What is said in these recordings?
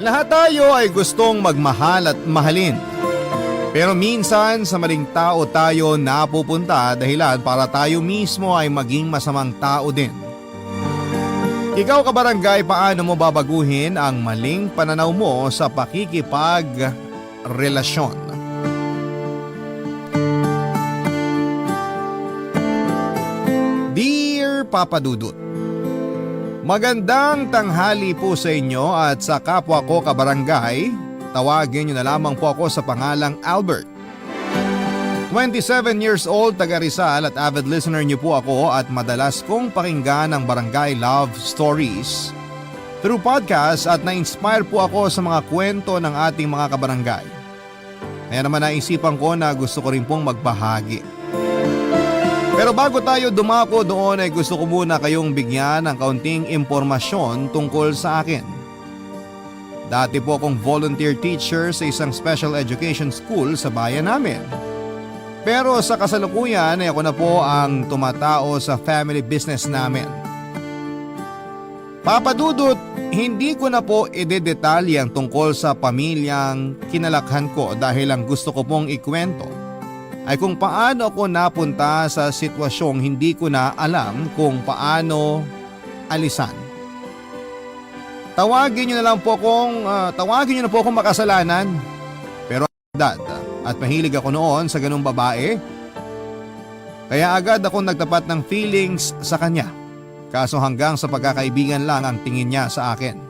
Lahat tayo ay gustong magmahal at mahalin. Pero minsan sa maling tao tayo napupunta dahilan para tayo mismo ay maging masamang tao din. Ikaw kabarangay, paano mo babaguhin ang maling pananaw mo sa pakikipagrelasyon? Dear Papa Dudut, magandang tanghali po sa inyo at sa kapwa ko kabarangay. Tawagin niyo na lamang po ako sa pangalang Albert. 27 years old, taga Rizal at avid listener niyo po ako at madalas kong pakinggan ang Barangay Love Stories through podcast at na-inspire po ako sa mga kwento ng ating mga kabarangay. Kaya naman naisipan ko na gusto ko rin pong magbahagi. Pero bago tayo dumako doon ay gusto ko muna kayong bigyan ng kaunting impormasyon tungkol sa akin. Dati po akong volunteer teacher sa isang special education school sa bayan namin. Pero sa kasalukuyan ay ako na po ang tumatao sa family business namin. Papa Dudut, hindi ko na po idedetalye ang tungkol sa pamilyang kinalakhan ko dahil ang gusto ko pong ikwento ay kung paano ako napunta sa sitwasyong hindi ko na alam kung paano alisan. Tawagin niyo na po akong makasalanan. Pero dad at mahilig ako noon sa ganung babae. Kaya agad akong nagtapat ng feelings sa kanya. Kaso hanggang sa pagkakaibigan lang ang tingin niya sa akin.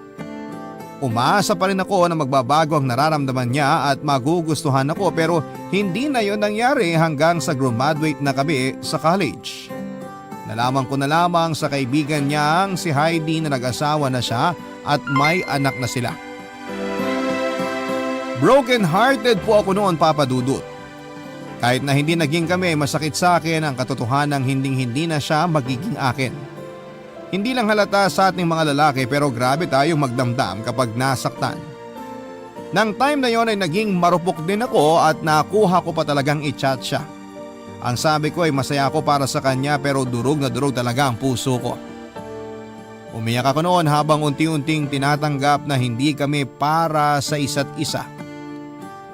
Umaasa pa rin ako na magbabago ang nararamdaman niya at magugustuhan ako, pero hindi na yon nangyari hanggang sa graduate na kami sa college. Nalaman ko na lamang sa kaibigan niyang si Heidi na nag-asawa na siya at may anak na sila. Broken hearted po ako noon, Papa Dudut. Kahit na hindi naging kami, masakit sa akin ang katotohanan ng hindi na siya magiging akin. Hindi lang halata sa ating mga lalaki pero grabe tayong magdamdam kapag nasaktan. Nang time na yon ay naging marupok din ako at nakuha ko pa talagang i-chat siya. Ang sabi ko ay masaya ako para sa kanya pero durog na durog talaga ang puso ko. Umiyak ako noon habang unti-unting tinatanggap na hindi kami para sa isa't isa.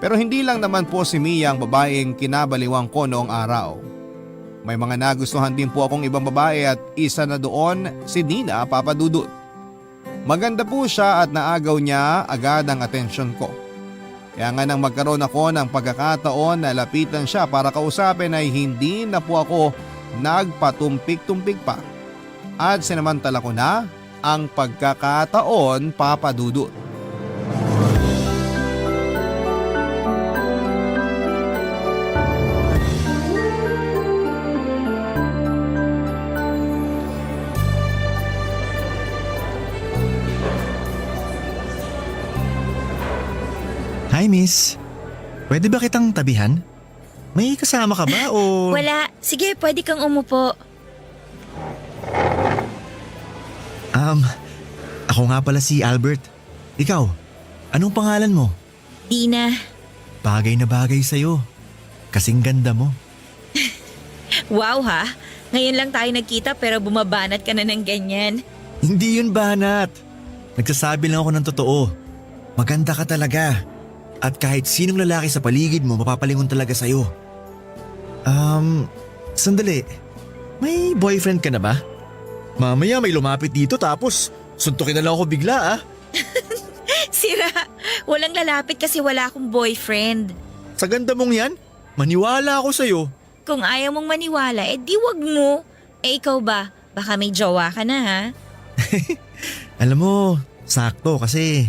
Pero hindi lang naman po si Mia ang babaeng kinabaliwang ko noong araw. May mga nagustuhan din po akong ibang babae at isa na doon si Nina, Papa Dudut. Maganda po siya at naagaw niya agad ang atensyon ko. Kaya nga nang magkaroon ako ng pagkakataon na lapitan siya para kausapin ay hindi na po ako nagpatumpik-tumpik pa. At sinamantala ko na ang pagkakataon, Papa Dudut. Hi miss, pwede ba kitang tabihan? May kasama ka ba o… Wala. Sige, pwede kang umupo. Ako nga pala si Albert. Ikaw, anong pangalan mo? Dina. Bagay na bagay sa'yo. Kasing ganda mo. Wow ha, ngayon lang tayo nagkita pero bumabanat ka na ng ganyan. Hindi yun banat. Nagsasabi lang ako ng totoo. Maganda ka talaga. At kahit sinong lalaki sa paligid mo mapapalingon talaga sa'yo. Sandali. May boyfriend ka na ba? Mamaya may lumapit dito tapos suntukin na lang ako bigla ah. Sira, walang lalapit kasi wala akong boyfriend. Sa ganda mong yan, maniwala ako sa'yo. Kung ayaw mong maniwala, di wag mo. Ikaw ba? Baka may jowa ka na ha? Alam mo, sakto kasi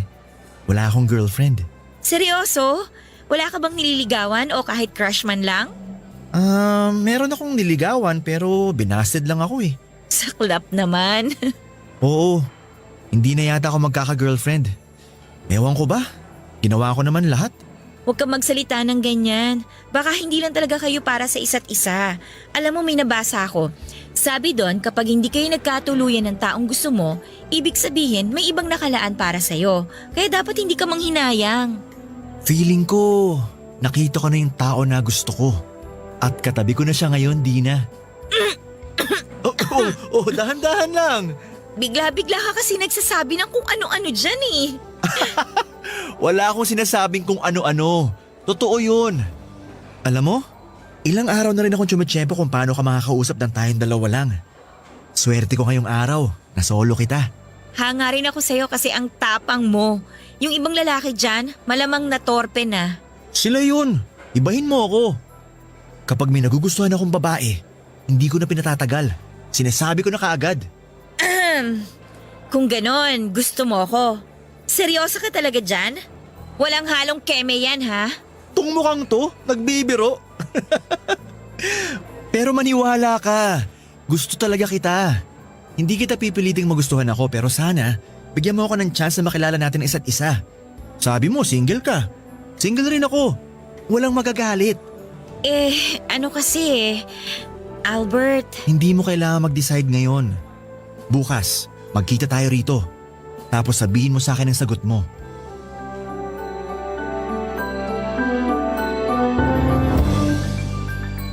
wala akong girlfriend. Seryoso? Wala ka bang nililigawan o kahit crush man lang? Meron akong niligawan pero binasted lang ako eh. Saklap naman. Oo, hindi na yata ako magkaka-girlfriend. Ewan ko ba? Ginawa ko naman lahat. Huwag kang magsalita ng ganyan. Baka hindi lang talaga kayo para sa isa't isa. Alam mo, may nabasa ako. Sabi doon, kapag hindi kayo nagkatuluyan ng taong gusto mo, ibig sabihin may ibang nakalaan para sa'yo. Kaya dapat hindi ka manghinayang. Feeling ko, nakita ko na yung tao na gusto ko. At katabi ko na siya ngayon, Dina. dahan-dahan lang. Bigla-bigla ka kasi nagsasabi ng kung ano-ano dyan eh. Wala akong sinasabing kung ano-ano. Totoo yun. Alam mo, ilang araw na rin akong tsumitsyempo kung paano ka makakausap ng tayong dalawa lang. Swerte ko ngayong araw na solo kita. Hanga rin ako sa'yo kasi ang tapang mo. Yung ibang lalaki dyan, malamang natorpe na. Sila yun. Ibahin mo ako. Kapag may nagugustuhan akong babae, hindi ko na pinatatagal. Sinasabi ko na kaagad. Kung ganon, gusto mo ako. Seryoso ka talaga dyan? Walang halong keme yan, ha? Tung mukhang to, nagbibiro. Pero maniwala ka. Gusto talaga kita. Hindi kita pipiliting magustuhan ako pero sana bigyan mo ako ng chance na makilala natin isa't isa. Sabi mo single ka. Single rin ako. Walang magagalit. Ano kasi Albert. Hindi mo kailangan mag-decide ngayon. Bukas, magkita tayo rito. Tapos sabihin mo sa akin ang sagot mo.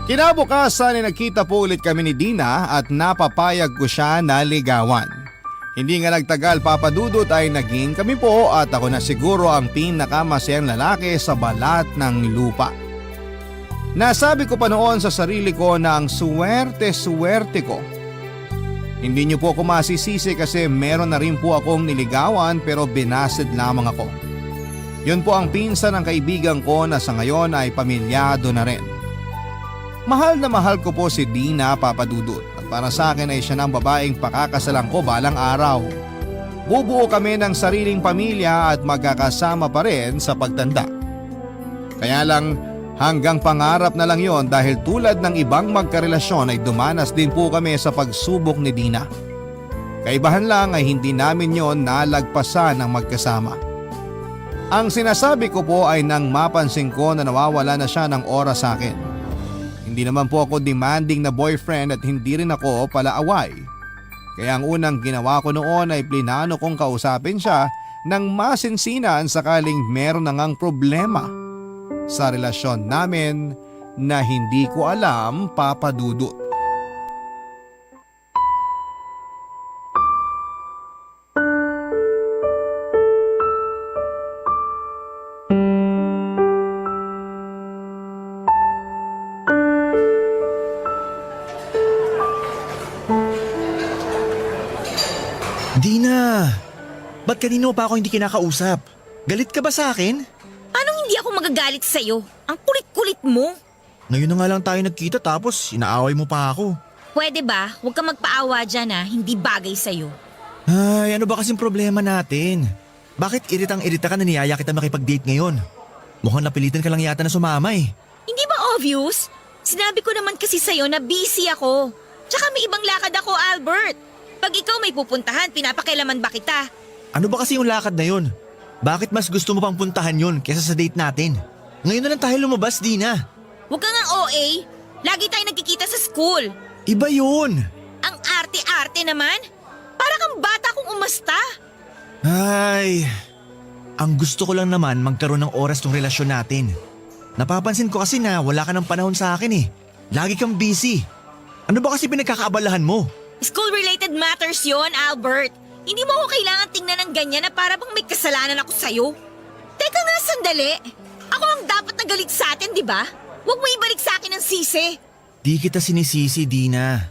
Kinabukasan ay nagkita po ulit kami ni Dina at napapayag ko siya na ligawan. Hindi nga nagtagal papadudot ay naging kami po at ako na siguro ang pinakamasayang lalaki sa balat ng lupa. Nasabi ko pa noon sa sarili ko na ang swerte ko. Hindi niyo po ako masisisi kasi meron na rin po akong niligawan pero binasid lamang ako. Yun po ang pinsan ng kaibigan ko na sa ngayon ay pamilyado na rin. Mahal na mahal ko po si Dina papadudot at para sa akin ay siya ng babaeng pakakasalan ko balang araw. Bubuo kami ng sariling pamilya at magkakasama pa rin sa pagtanda. Kaya lang hanggang pangarap na lang yon dahil tulad ng ibang magkarelasyon ay dumanas din po kami sa pagsubok ni Dina. Kaibahan lang ay hindi namin yon nalagpasan ng magkasama. Ang sinasabi ko po ay nang mapansin ko na nawawala na siya ng oras sa akin. Hindi naman po ako demanding na boyfriend at hindi rin ako palaaway. Kaya ang unang ginawa ko noon ay plinano kong kausapin siya ng masinsinan sakaling meron na ngang problema sa relasyon namin na hindi ko alam papadudot. Dina, ba't kanino pa ako hindi kinakausap? Galit ka ba sa akin? Anong hindi ako magagalit sa'yo? Ang kulit-kulit mo. Ngayon na nga lang tayo nagkita tapos inaaway mo pa ako. Pwede ba? Huwag ka magpaawa dyan, ha? Hindi bagay sa'yo. Ay, ano ba kasing problema natin? Bakit iritang-irita ka na niyaya kita makipag-date ngayon? Mukhang napilitan ka lang yata na sumama eh. Hindi ba obvious? Sinabi ko naman kasi sa'yo na busy ako. Tsaka may ibang lakad ako, Albert. Pag ikaw may pupuntahan, pinapakailaman ba kita? Ano ba kasi yung lakad na yun? Bakit mas gusto mo pang puntahan yun kesa sa date natin? Ngayon na lang tayo lumabas, Dina. Huwag ka nga OA. Lagi tayo nagkikita sa school. Iba yun. Ang arte-arte naman. Para kang bata kung umasta. Ay, ang gusto ko lang naman magkaroon ng oras tong relasyon natin. Napapansin ko kasi na wala ka ng panahon sa akin eh. Lagi kang busy. Ano ba kasi pinagkakaabalahan mo? School-related matters yon, Albert. Hindi mo ako kailangan tingnan ng ganyan na para bang may kasalanan ako sa'yo. Teka nga sandali. Ako ang dapat nagalit sa atin, di ba? Huwag mo ibalik sa akin ang sisi. Di kita sinisisi, Dina.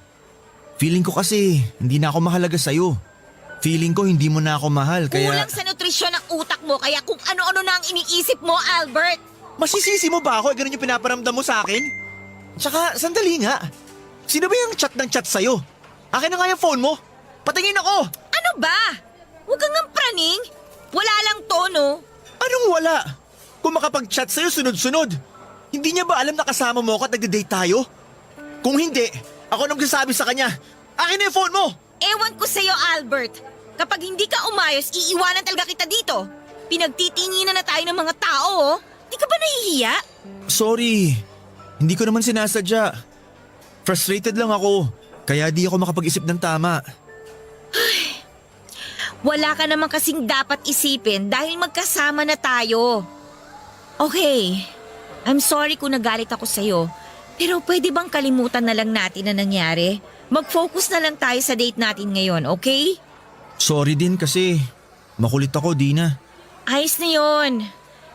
Feeling ko kasi hindi na ako mahalaga sa'yo. Feeling ko hindi mo na ako mahal kaya… Kulang sa nutrisyon ng utak mo kaya kung ano-ano na ang iniisip mo, Albert. Masisisi mo ba ako? Ganun yung pinaparamdam mo sa akin? Tsaka, sandali nga. Sino ba yung chat sa'yo? Akin na nga yung phone mo. Patingin ako. Ano ba? Huwag kang ang praning. Wala lang to, no? Anong wala? Kung makapag-chat sa'yo sunod-sunod. Hindi niya ba alam na kasama mo ako at nagde-date tayo? Kung hindi, ako nang magsasabi sa kanya. Akin na yung phone mo. Ewan ko sa'yo, Albert. Kapag hindi ka umayos, iiwanan talaga kita dito. Pinagtitinginan na tayo ng mga tao, oh. Di ka ba nahihiya? Sorry. Hindi ko naman sinasadya. Frustrated lang ako. Kaya di ako makapag-isip ng tama. Wala ka naman kasing dapat isipin dahil magkasama na tayo. Okay, I'm sorry kung nagalit ako sa'yo. Pero pwede bang kalimutan na lang natin na nangyari? Mag-focus na lang tayo sa date natin ngayon, okay? Sorry din kasi makulit ako, Dina. Ayos na yun.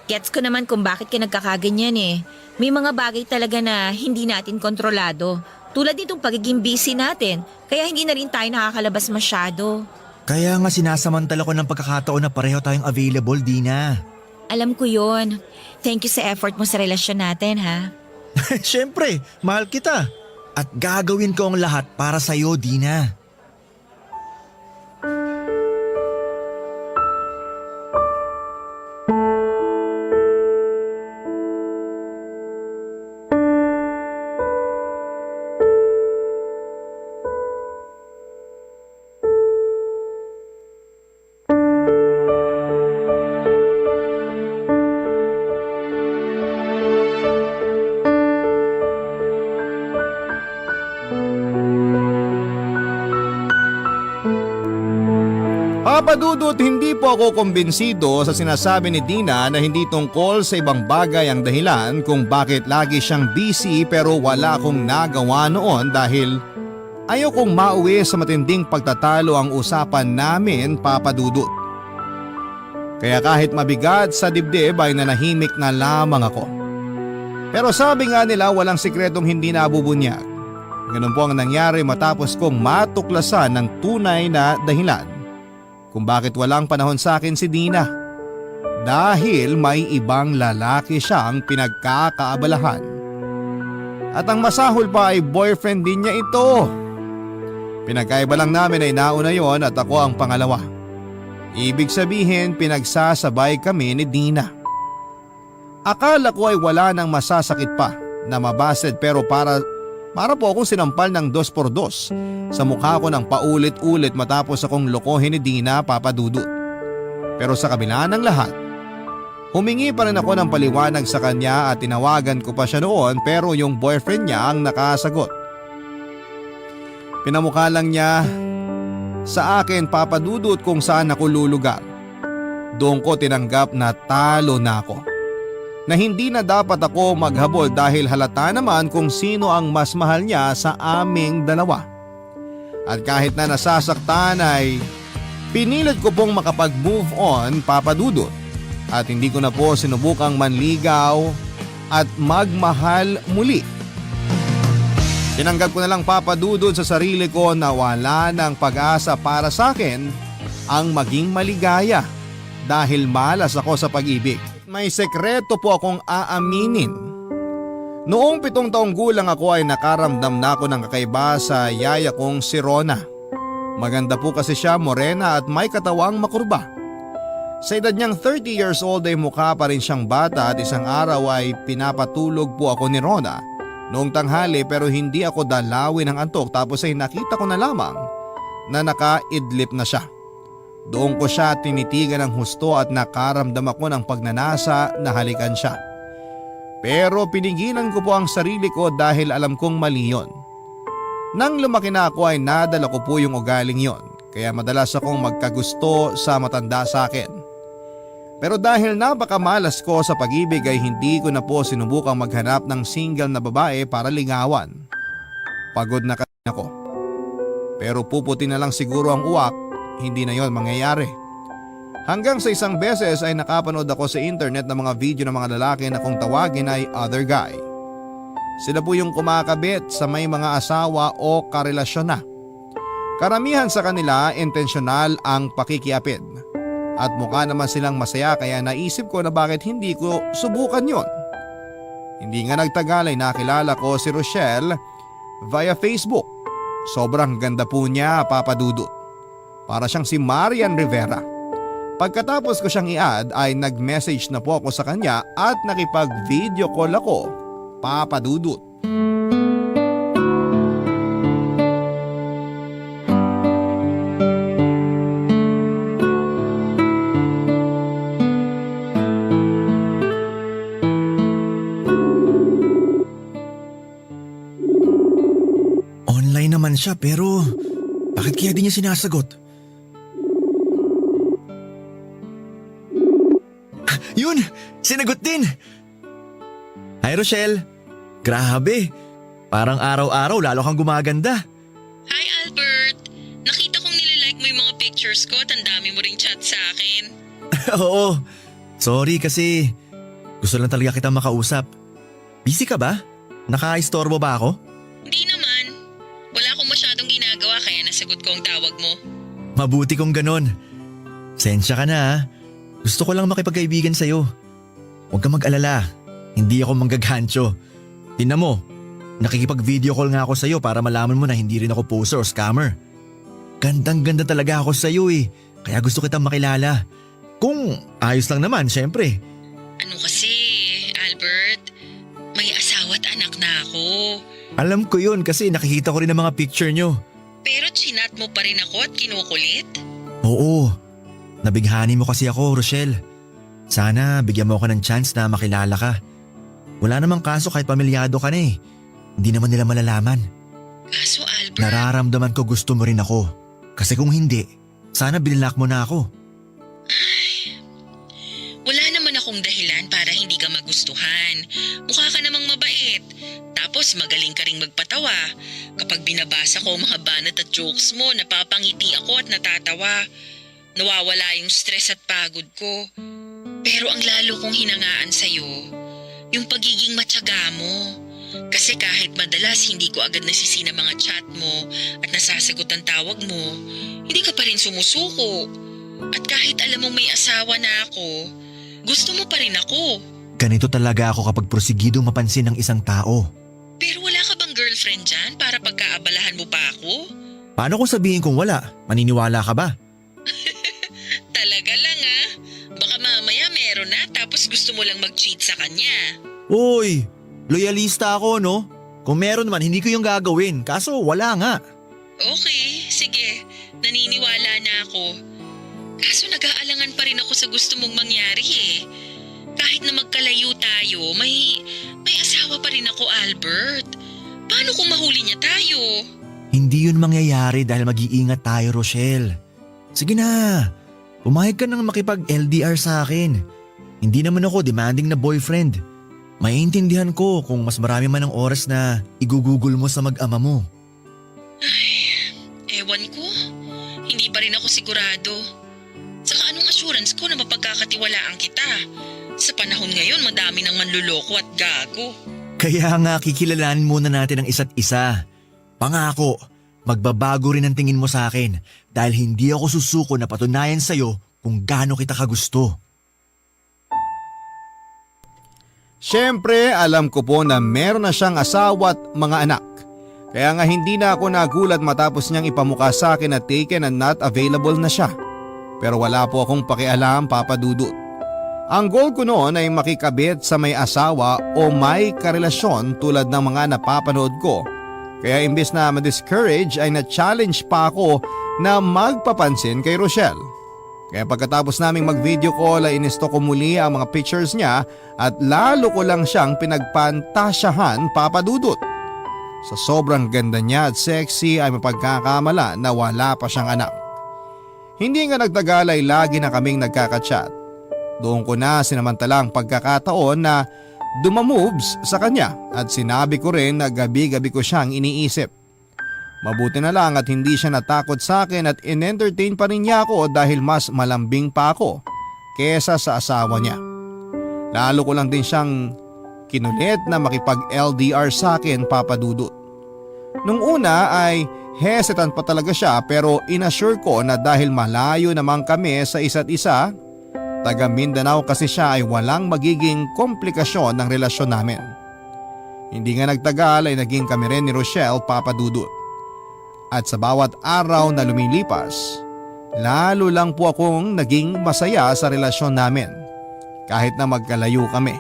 Gets ko naman kung bakit ka nagkakaganyan eh. May mga bagay talaga na hindi natin kontrolado. Tulad nitong pagiging busy natin, kaya hindi na rin tayo nakakalabas masyado. Kaya nga sinasamantala ko ng pagkakataon na pareho tayong available, Dina. Alam ko yun. Thank you sa effort mo sa relasyon natin, ha? Siyempre, mahal kita. At gagawin ko ang lahat para sa'yo, Dina. Papa Dudut, hindi po ako kumbinsido sa sinasabi ni Dina na hindi tungkol sa ibang bagay ang dahilan kung bakit lagi siyang busy pero wala akong nagawa noon dahil ayaw kong mauwi sa matinding pagtatalo ang usapan namin, Papa Dudut. Kaya kahit mabigat sa dibdib ay nanahimik na lamang ako. Pero sabi nga nila walang sikretong hindi nabubunyag. Ganun po ang nangyari matapos kong matuklasan ng tunay na dahilan kung bakit walang panahon sa akin si Dina. Dahil may ibang lalaki siyang pinagkakaabalahan. At ang masahol pa ay boyfriend din niya ito. Pinagkaiba lang namin ay nauna yon at ako ang pangalawa. Ibig sabihin pinagsasabay kami ni Dina. Akala ko ay wala nang masasakit pa na mabasted pero para po akong sinampal ng 2x2 sa mukha ko ng paulit-ulit matapos akong lokohin ni Dina, Papa Dudut. Pero sa kabila ng lahat, humingi pa rin ako ng paliwanag sa kanya at tinawagan ko pa siya noon pero yung boyfriend niya ang nakasagot. Pinamukha lang niya sa akin, Papa Dudut, kung saan ako lulugar. Doon ko tinanggap na talo na ako. Na hindi na dapat ako maghabol dahil halata naman kung sino ang mas mahal niya sa aming dalawa. At kahit na nasasaktan ay pinilit ko pong makapag-move on, Papa Dudut. At hindi ko na po sinubukang manligaw at magmahal muli. Tinanggap ko na lang, Papa Dudut, sa sarili ko na wala ng pag-asa para sa akin ang maging maligaya dahil malas ako sa pag-ibig. May sekreto po akong aaminin. Noong 7 taong gulang ako ay nakaramdam na ako ng kakaiba sa yaya kong si Rona. Maganda po kasi siya, morena at may katawang makurba. Sa edad niyang 30 years old ay mukha pa rin siyang bata at isang araw ay pinapatulog po ako ni Rona noong tanghali pero hindi ako dalawin ng antok tapos ay nakita ko na lamang na nakaidlip na siya. Doon ko siya tinitigan ng husto at nakaramdam ako ng pagnanasa na halikan siya. Pero pinigilan ko po ang sarili ko dahil alam kong mali yun. Nang lumaki na ako ay nadala ko po yung ugaling yon, kaya madalas akong magkagusto sa matanda sa akin. Pero dahil napakamalas ko sa pag-ibig ay hindi ko na po sinubukang maghanap ng single na babae para lingawan. Pagod na kasi ako. Pero puputi na lang siguro ang uwak, hindi na yon mangyayari. Hanggang sa isang beses ay nakapanood ako sa internet ng mga video ng mga lalaki na kung tawagin ay other guy. Sila po yung kumakabit sa may mga asawa o karelasyon na. Karamihan sa kanila intensyonal ang pakikiapid. At mukha naman silang masaya kaya naisip ko na bakit hindi ko subukan yon. Hindi nga nagtagal ay nakilala ko si Rochelle via Facebook. Sobrang ganda po niya, Papa Dudut. Para siyang si Marian Rivera. Pagkatapos ko siyang i-add ay nag-message na po ako sa kanya at nakipag-video call ako, Papa Dudut. Online naman siya pero bakit kaya di niya sinasagot? Yun! Sinagot din! Hi Rochelle! Grabe! Parang araw-araw lalo kang gumaganda. Hi Albert! Nakita kong nililike mo yung mga pictures ko at ang dami mo ring chat sa akin. Oo, sorry kasi gusto lang talaga kitang makausap. Busy ka ba? Nakaistorbo ba ako? Hindi naman. Wala akong masyadong ginagawa kaya nasagot ko ang tawag mo. Mabuti kung ganon. Sensya ka na ha. Gusto ko lang makipagkaibigan sa'yo. Huwag kang mag-alala. Hindi ako manggaghancho. Tingnan mo, nakikipag-video call nga ako sa'yo para malaman mo na hindi rin ako poser o scammer. Gandang-ganda talaga ako sa'yo eh. Kaya gusto kitang makilala. Kung ayos lang naman, syempre. Ano kasi, Albert? May asawa at anak na ako. Alam ko yun kasi nakikita ko rin ang mga picture nyo. Pero chinat mo pa rin ako at kinukulit? Oo, nabighani mo kasi ako, Rochelle. Sana bigyan mo ako ng chance na makilala ka. Wala namang kaso kahit pamilyado ka na eh. Hindi naman nila malalaman. Kaso Albert… Nararamdaman ko gusto mo rin ako. Kasi kung hindi, sana binilak mo na ako. Wala naman akong dahilan para hindi ka magustuhan. Mukha ka namang mabait. Tapos magaling ka ring magpatawa. Kapag binabasa ko ang mga banat at jokes mo, napapangiti ako at natatawa. Nawawala yung stress at pagod ko. Pero ang lalo kong hinangaan sa'yo, yung pagiging matyaga mo. Kasi kahit madalas hindi ko agad nasisina mga chat mo at nasasagot ang tawag mo, hindi ka pa rin sumusuko. At kahit alam mong may asawa na ako, gusto mo pa rin ako. Ganito talaga ako kapag prosigidong mapansin ng isang tao. Pero wala ka bang girlfriend dyan para pagkaabalahan mo pa ako? Paano kung sabihin kong wala? Maniniwala ka ba? Talaga lang ah. Baka mamaya meron na tapos gusto mo lang mag-cheat sa kanya. Uy, loyalista ako no? Kung meron man, hindi ko yung gagawin. Kaso wala nga. Okay, sige. Naniniwala na ako. Kaso nag-aalangan pa rin ako sa gusto mong mangyari eh. Kahit na magkalayo tayo, may asawa pa rin ako, Albert. Paano kung mahuli niya tayo? Hindi yun mangyayari dahil mag-iingat tayo, Rochelle. Sige na, pumayag ka nang makipag-LDR sa akin. Hindi naman ako demanding na boyfriend. Maiintindihan ko kung mas marami man ang oras na igugugol mo sa mag-ama mo. Ewan ko. Hindi pa rin ako sigurado. Saka anong assurance ko na mapagkakatiwalaan kita? Sa panahon ngayon, madami ng manluloko at gago. Kaya nga kikilalanin muna natin ang isa't isa. Pangako, magbabago rin ang tingin mo sa akin dahil hindi ako susuko na patunayan sa'yo kung gaano kita kagusto. Siyempre, alam ko po na meron na siyang asawa at mga anak. Kaya nga hindi na ako nagulat matapos niyang ipamukha sa akin na taken and not available na siya. Pero wala po akong pakialam, Papa Dudut. Ang goal ko noon ay makikabit sa may asawa o may karelasyon tulad ng mga napapanood ko. Kaya imbes na ma-discourage ay na-challenge pa ako na magpapansin kay Rochelle. Kaya pagkatapos naming mag-video call ay inisto ko muli ang mga pictures niya at lalo ko lang siyang pinagpantasyahan, Papa Dudut. Sa sobrang ganda niya at sexy ay mapagkakamala na wala pa siyang anak. Hindi nga nagtagal ay lagi na kaming nagkaka-chat. Doon ko na sinamantalang pagkakataon na dumamoves sa kanya at sinabi ko rin na gabi-gabi ko siyang iniisip. Mabuti na lang at hindi siya natakot sa akin at in-entertain pa rin niya ako dahil mas malambing pa ako kesa sa asawa niya. Lalo ko lang din siyang kinulit na makipag-LDR sa akin, Papa Dudut. Nung una ay hesitant pa talaga siya pero inassure ko na dahil malayo naman kami sa isa't isa, taga Mindanao kasi siya ay walang magiging komplikasyon ng relasyon namin. Hindi nga nagtagal ay naging kami rin ni Rochelle, Papa Dudut. At sa bawat araw na lumilipas, lalo lang po akong naging masaya sa relasyon namin kahit na magkalayo kami.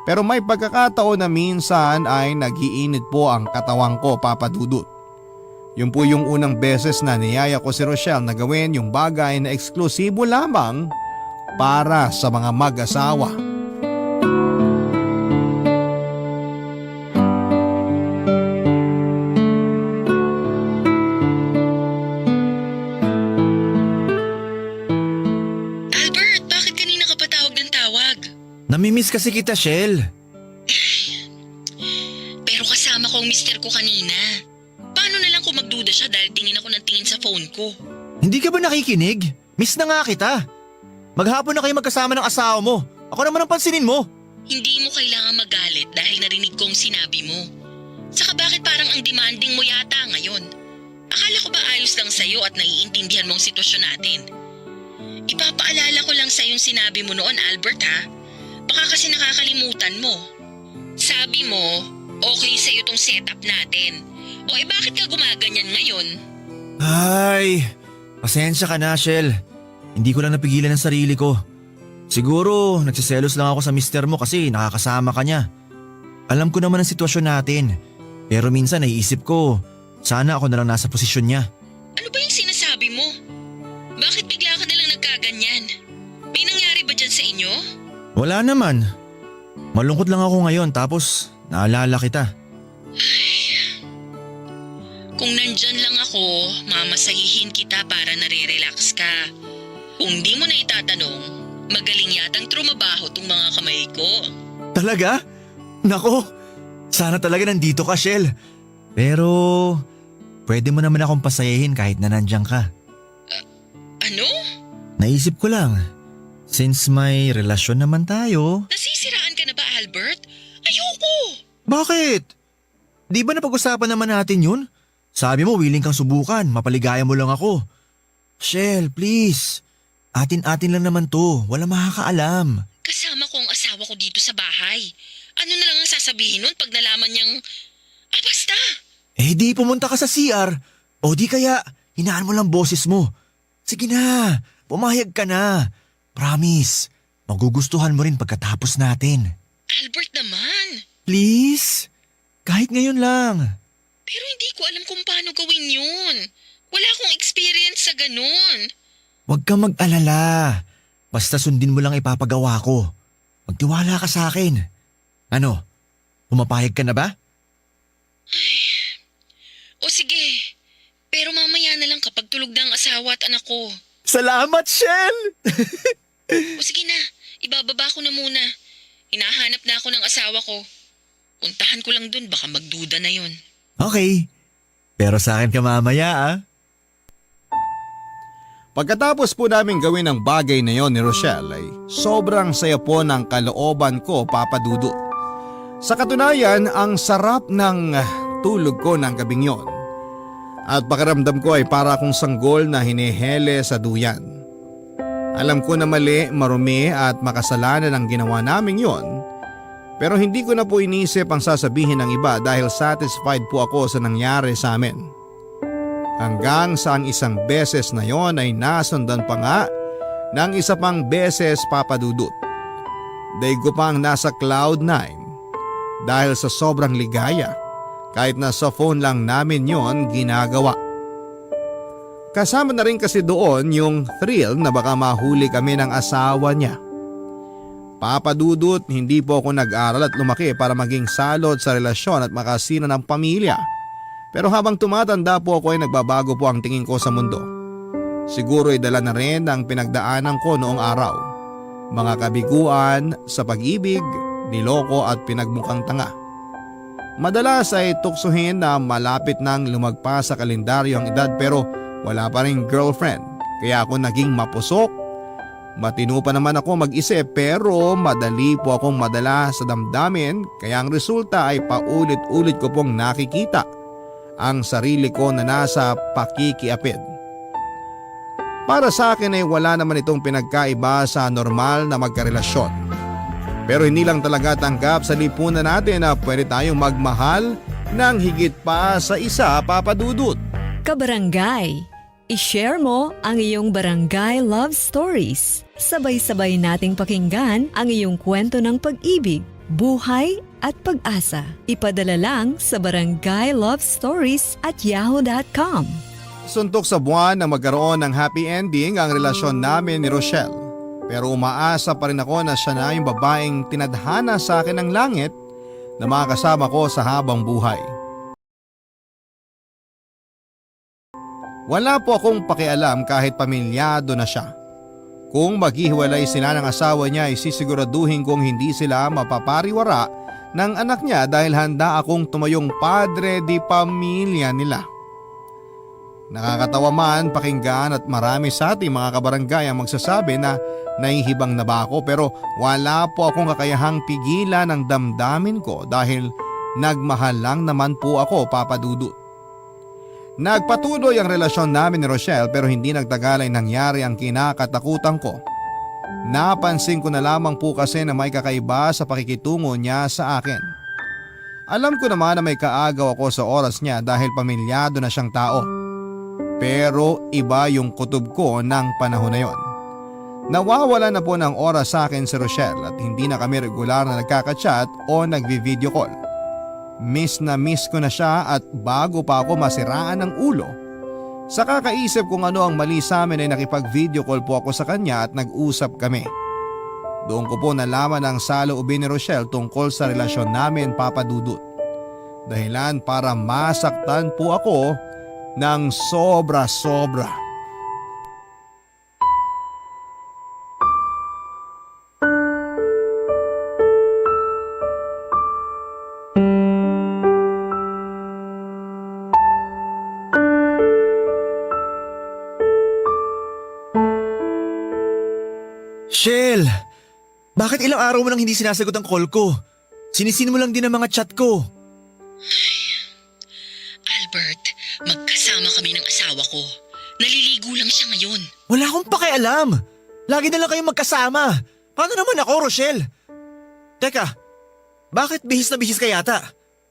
Pero may pagkakataon na minsan ay nagiinit po ang katawang ko, Papa Dudut. Yun po yung unang beses na niyaya ko si Rochelle na gawin yung bagay na eksklusibo lamang para sa mga mag-asawa. Albert, bakit kanina ka pa tawag ng tawag? Namimiss kasi kita, Shell. Pero kasama ko ang mister ko kanina. Paano na lang kung magduda siya dahil tingin ako ng tingin sa phone ko? Hindi ka ba nakikinig? Miss na nga kita. Maghapon na kayo magkasama ng asawa mo. Ako naman ang pansinin mo. Hindi mo kailangan magalit dahil narinig kong sinabi mo. Saka bakit parang ang demanding mo yata ngayon? Akala ko ba ayos lang sa'yo at naiintindihan mo ang sitwasyon natin? Ipapaalala ko lang sa'yo yung sinabi mo noon, Albert, ha? Baka kasi nakakalimutan mo. Sabi mo, okay sa'yo tong setup natin. O bakit ka gumaganyan ngayon? Ay, pasensya ka na, Shell. Hindi ko lang napigilan ang sarili ko. Siguro, nagsiselos lang ako sa mister mo kasi nakakasama ka niya. Alam ko naman ang sitwasyon natin. Pero minsan naiisip ko, sana ako na lang nasa posisyon niya. Ano ba yung sinasabi mo? Bakit bigla ka nalang nagkaganyan? May nangyari ba dyan sa inyo? Wala naman. Malungkot lang ako ngayon tapos naalala kita. Kung nandyan lang ako, mamasahihin kita para nare-relax ka. Kung di mo na itatanong, magaling yatang trumabaho tong mga kamay ko. Talaga? Nako, sana talaga nandito ka, Shell. Pero, pwede mo naman akong pasayahin kahit na nandyan ka. Ano? Naisip ko lang, since may relasyon naman tayo. Nasisiraan ka na ba, Albert? Ayoko! Bakit? Di ba napag-usapan naman natin yun? Sabi mo willing kang subukan, mapaligaya mo lang ako. Shell, please. Atin-atin lang naman to, wala makakaalam. Kasama ko ang asawa ko dito sa bahay. Ano na lang ang sasabihin nun pag nalaman niyang… basta! Eh di pumunta ka sa CR. O di kaya, hinaan mo lang boses mo. Sige na, pumayag ka na. Promise, magugustuhan mo rin pagkatapos natin. Albert naman! Please, kahit ngayon lang. Pero hindi ko alam kung paano gawin yun. Wala akong experience sa ganun. Huwag kang mag-alala. Basta sundin mo lang ipapagawa ko. Magtiwala ka sa akin. Ano, pumapayag ka na ba? O sige, pero mamaya na lang kapag tulog na ang asawa at anak ko. Salamat, Shell! O sige na, ibababa ko na muna. Hinahanap na ako ng asawa ko. Puntahan ko lang dun, baka magduda na yon. Okay, pero sa akin ka mamaya ah. Pagkatapos po namin gawin ang bagay na yon ni Rochelle ay sobrang saya po ng kalooban ko, Papa Dudut. Sa katunayan, ang sarap ng tulog ko ng gabing yon. At pakiramdam ko ay para akong sanggol na hinihele sa duyan. Alam ko na mali, marumi at makasalanan ang ginawa naming yon. Pero hindi ko na po inisip ang sasabihin ng iba dahil satisfied po ako sa nangyari sa amin. Hanggang sa ang isang beses na yon ay nasundan pa nga ng isa pang beses, Papa Dudut. Daig ko pang nasa cloud 9 dahil sa sobrang ligaya kahit na sa phone lang namin yon ginagawa. Kasama na rin kasi doon yung thrill na baka mahuli kami ng asawa niya. Papa Dudut, hindi po ako nag-aral at lumaki para maging salot sa relasyon at makasira ng pamilya. Pero habang tumatanda po ako ay nagbabago po ang tingin ko sa mundo. Siguro ay dala na rin ang pinagdaanan ko noong araw. Mga kabiguan sa pag-ibig, niloko at pinagmukhang tanga. Madalas ay tuksuhin na malapit nang lumagpas sa kalendaryo ang edad pero wala pa rin girlfriend. Kaya ako naging mapusok. Matino pa naman ako mag-isip pero madali po akong madala sa damdamin kaya ang resulta ay paulit-ulit ko pong nakikita ang sarili ko na nasa pakikiapid. Para sa akin ay wala naman itong pinagkaiba sa normal na magkarelasyon. Pero hindi lang talaga tanggap sa lipunan natin na pwede tayong magmahal ng higit pa sa isa, Papa Dudut. Kabarangay, i-share mo ang iyong barangay love stories. Sabay-sabay nating pakinggan ang iyong kwento ng pag-ibig, buhay at pag-asa. Ipadala lang sa barangaylovestories@yahoo.com. Suntok sa buwan na magkaroon ng happy ending ang relasyon namin ni Rochelle. Pero umaasa pa rin ako na siya na yung babaeng tinadhana sa akin ng langit na makakasama ko sa habang buhay. Wala po akong pakialam kahit pamilyado na siya. Kung maghihiwalay sila ng asawa niya ay sisiguraduhin kong hindi sila mapapariwara ng anak niya dahil handa akong tumayong padre di pamilya nila. Nakakatawa man pakinggan at marami sa ating mga kabarangay ang magsasabi na nahihibang na ba ako, pero wala po akong kakayahang pigilan ang damdamin ko dahil nagmahal lang naman po ako, Papa Dudut. Nagpatuloy ang relasyon namin ni Rochelle pero hindi nagtagal ay nangyari ang kinakatakutan ko. Napansin ko na lamang po kasi na may kakaiba sa pakikitungo niya sa akin. Alam ko naman na may kaagaw ako sa oras niya dahil pamilyado na siyang tao. Pero iba yung kutob ko ng panahon na yon. Nawawala na po ng oras sa akin si Rochelle at hindi na kami regular na nagkaka-chat o nagvi-video call. Miss na miss ko na siya at bago pa ako masiraan ng ulo, sa kakaisip kung ano ang mali sa amin ay nakipag-video call po ako sa kanya at nag-usap kami. Doon ko po nalaman ang saloobin ni Rochelle tungkol sa relasyon namin, Papa Dudut. Dahilan para masaktan po ako ng sobra-sobra. Shell! Bakit ilang araw mo nang hindi sinasagot ang call ko? Sinisin mo lang din ang mga chat ko. Albert, magkasama kami ng asawa ko. Naliligo lang siya ngayon. Wala akong pakialam. Lagi na lang kayong magkasama. Paano naman ako, Rochelle? Teka, bakit bihis na bihis ka yata?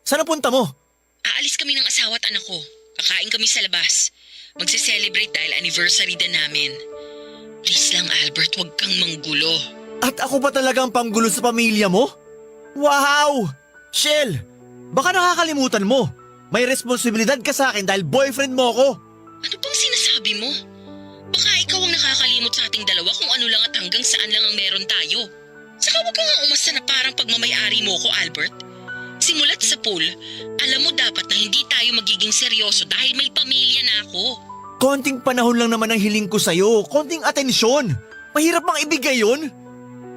Saan ang punta mo? Aalis kami ng asawa at anak ko. Kakain kami sa labas. Magse-celebrate dahil anniversary din namin. Please lang Albert, huwag kang manggulo. At ako ba talaga ang panggulo sa pamilya mo? Wow! Shell, baka nakakalimutan mo. May responsibilidad ka sa akin dahil boyfriend mo ako. Ano bang sinasabi mo? Baka ikaw ang nakakalimot sa ating dalawa kung ano lang at hanggang saan lang ang meron tayo. Saka huwag kang umasta na parang pagmamayari mo ko, Albert. Simulat sa pool, alam mo dapat na hindi tayo magiging seryoso dahil may pamilya na ako. Konting panahon lang naman ang hiling ko sa'yo. Konting atensyon. Mahirap bang ibigay yun?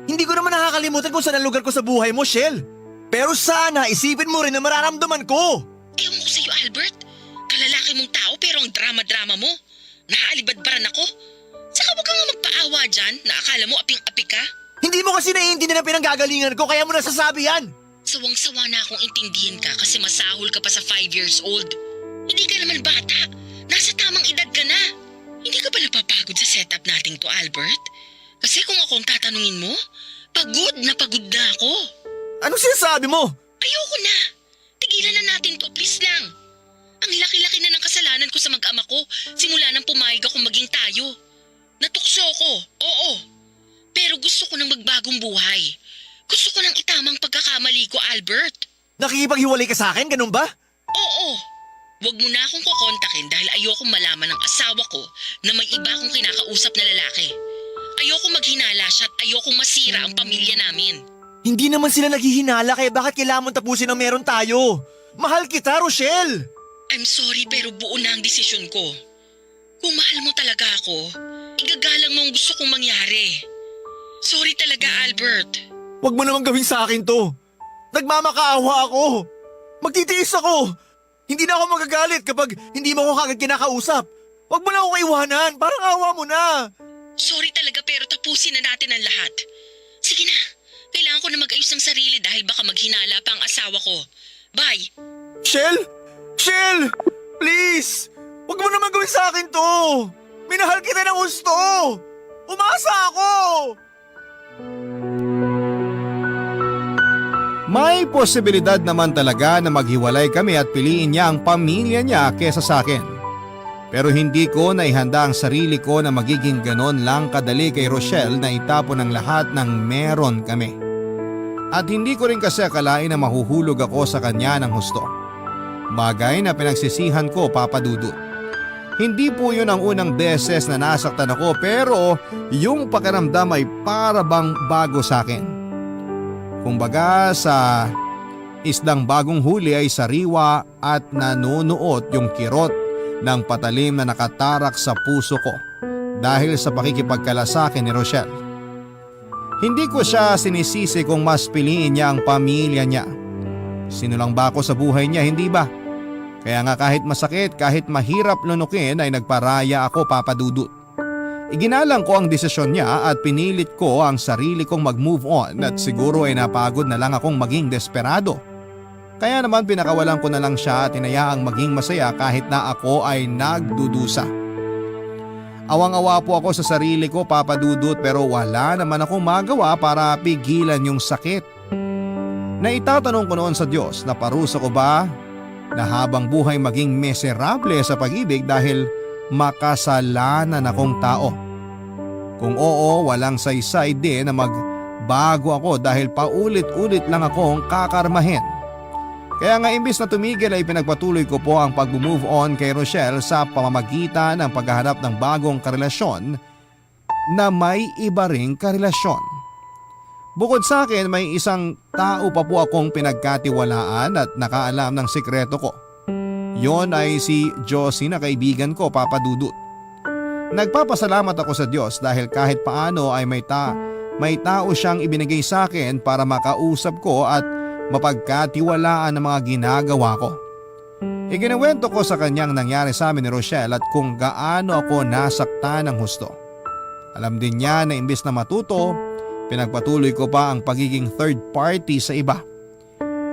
Hindi ko naman nakakalimutan kung saan ang lugar ko sa buhay mo, Shell. Pero sana isipin mo rin na mararamdaman ko. Ewan ko sa'yo, Albert. Kalalaki mong tao pero ang drama-drama mo. Naaalibadbaran ako. Saka huwag kang magpaawa dyan na akala mo aping-api ka. Hindi mo kasi naiintindihan ang pinanggagalingan ko kaya mo nasasabi yan. Sawang-sawa na akong intindihin ka kasi masahol ka pa sa 5 years old. Hindi ka naman bata. Nasa tamang edad ka na. Hindi ka ba napapagod sa setup nating to, Albert? Kasi kung ako ang tatanungin mo, pagod na ako. Anong sinasabi mo? Ayoko na. Tigilan na natin to, please lang. Ang laki-laki na ng kasalanan ko sa mag-ama ko simula nang pumayag akong maging tayo. Natukso ko, oo. Pero gusto ko ng magbagong buhay. Gusto ko ng itamang pagkakamali ko, Albert. Nakikipaghiwalay ka sa akin, ganun ba? Oo. Huwag mo na akong kukontakin dahil ayokong malaman ng asawa ko na may iba akong kinakausap na lalaki. Ayokong maghinala siya at ayokong masira ang pamilya namin. Hindi naman sila naghihinala kaya bakit kailangan mong tapusin ang meron tayo? Mahal kita, Rochelle! I'm sorry pero buo na ang desisyon ko. Kung mahal mo talaga ako, igagalang mo ang gusto kong mangyari. Sorry talaga, Albert. Huwag mo naman gawin sa akin to. Nagmamakaawa ako. Magtitiis ako. Hindi na ako magagalit kapag hindi mo ako kagad kinakausap. Huwag mo na ako iwanan. Parang awa mo na. Sorry talaga pero tapusin na natin ang lahat. Sige na, kailangan ko na mag-ayos ng sarili dahil baka maghinala pa ang asawa ko. Bye! Shell! Shell! Please! Huwag mo naman gawin sa akin to. Minahal kita ng gusto. Umasa ako! May posibilidad naman talaga na maghiwalay kami at piliin niya ang pamilya niya kesa sa akin. Pero hindi ko naihanda ang sarili ko na magiging ganon lang kadali kay Rochelle na itapon ang lahat ng meron kami. At hindi ko rin kasi akalain na mahuhulog ako sa kanya ng husto. Bagay na pinagsisihan ko, Papa Dudut. Hindi po yun ang unang beses na nasaktan ako pero yung pakiramdam ay para bang bago sa akin. Kumbaga sa isdang bagong huli ay sariwa at nanunuot yung kirot ng patalim na nakatarak sa puso ko dahil sa pakikipagkalasakit ni Rochelle. Hindi ko siya sinisisi kung mas piliin niya ang pamilya niya. Sinulang ba ako sa buhay niya, hindi ba? Kaya nga kahit masakit, kahit mahirap lunukin ay nagparaya ako, Papa Dudut. Iginalang ko ang desisyon niya at pinilit ko ang sarili kong mag-move on at siguro ay napagod na lang akong maging desperado. Kaya naman pinakawalan ko na lang siya at inayaang maging masaya kahit na ako ay nagdudusa. Awang-awa po ako sa sarili ko, Papa Dudut, pero wala naman akong magawa para pigilan yung sakit. Naitatanong ko noon sa Diyos na parusa ko ba na habang buhay maging miserable sa pag-ibig dahil makasalanan akong tao. Kung oo, walang saysay din na magbago ako dahil paulit-ulit lang akong kakarmahin. Kaya nga imbis na tumigil ay pinagpatuloy ko po ang pag-move on kay Rochelle sa pamamagitan ng paghahanap ng bagong karelasyon na may iba ring karelasyon. Bukod sa akin, may isang tao pa po akong pinagkatiwalaan at nakaalam ng sikreto ko. Yon ay si Josie na kaibigan ko, Papa Dudut. Nagpapasalamat ako sa Diyos dahil kahit paano ay may tao siyang ibinigay sa akin para makausap ko at mapagkatiwalaan ang mga ginagawa ko. Ikinuwento ko sa kanyang nangyari sa amin ni Rochelle at kung gaano ako nasaktan ng husto. Alam din niya na imbis na matuto, pinagpatuloy ko pa ang pagiging third party sa iba.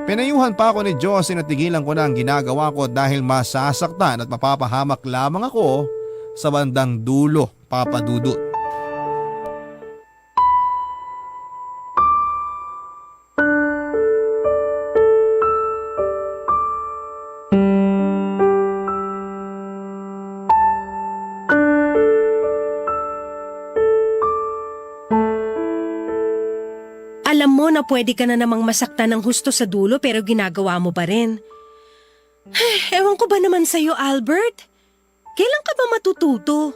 Pinayuhan pa ako ni Diyos na tigilan ko na ang ginagawa ko dahil masasaktan at mapapahamak lamang ako sa bandang dulo, Papa Dudut. Alam mo na pwede ka na namang masaktan ng husto sa dulo pero ginagawa mo pa rin. Ewan ko ba naman sa'yo, Albert? Kailan ka ba matututo?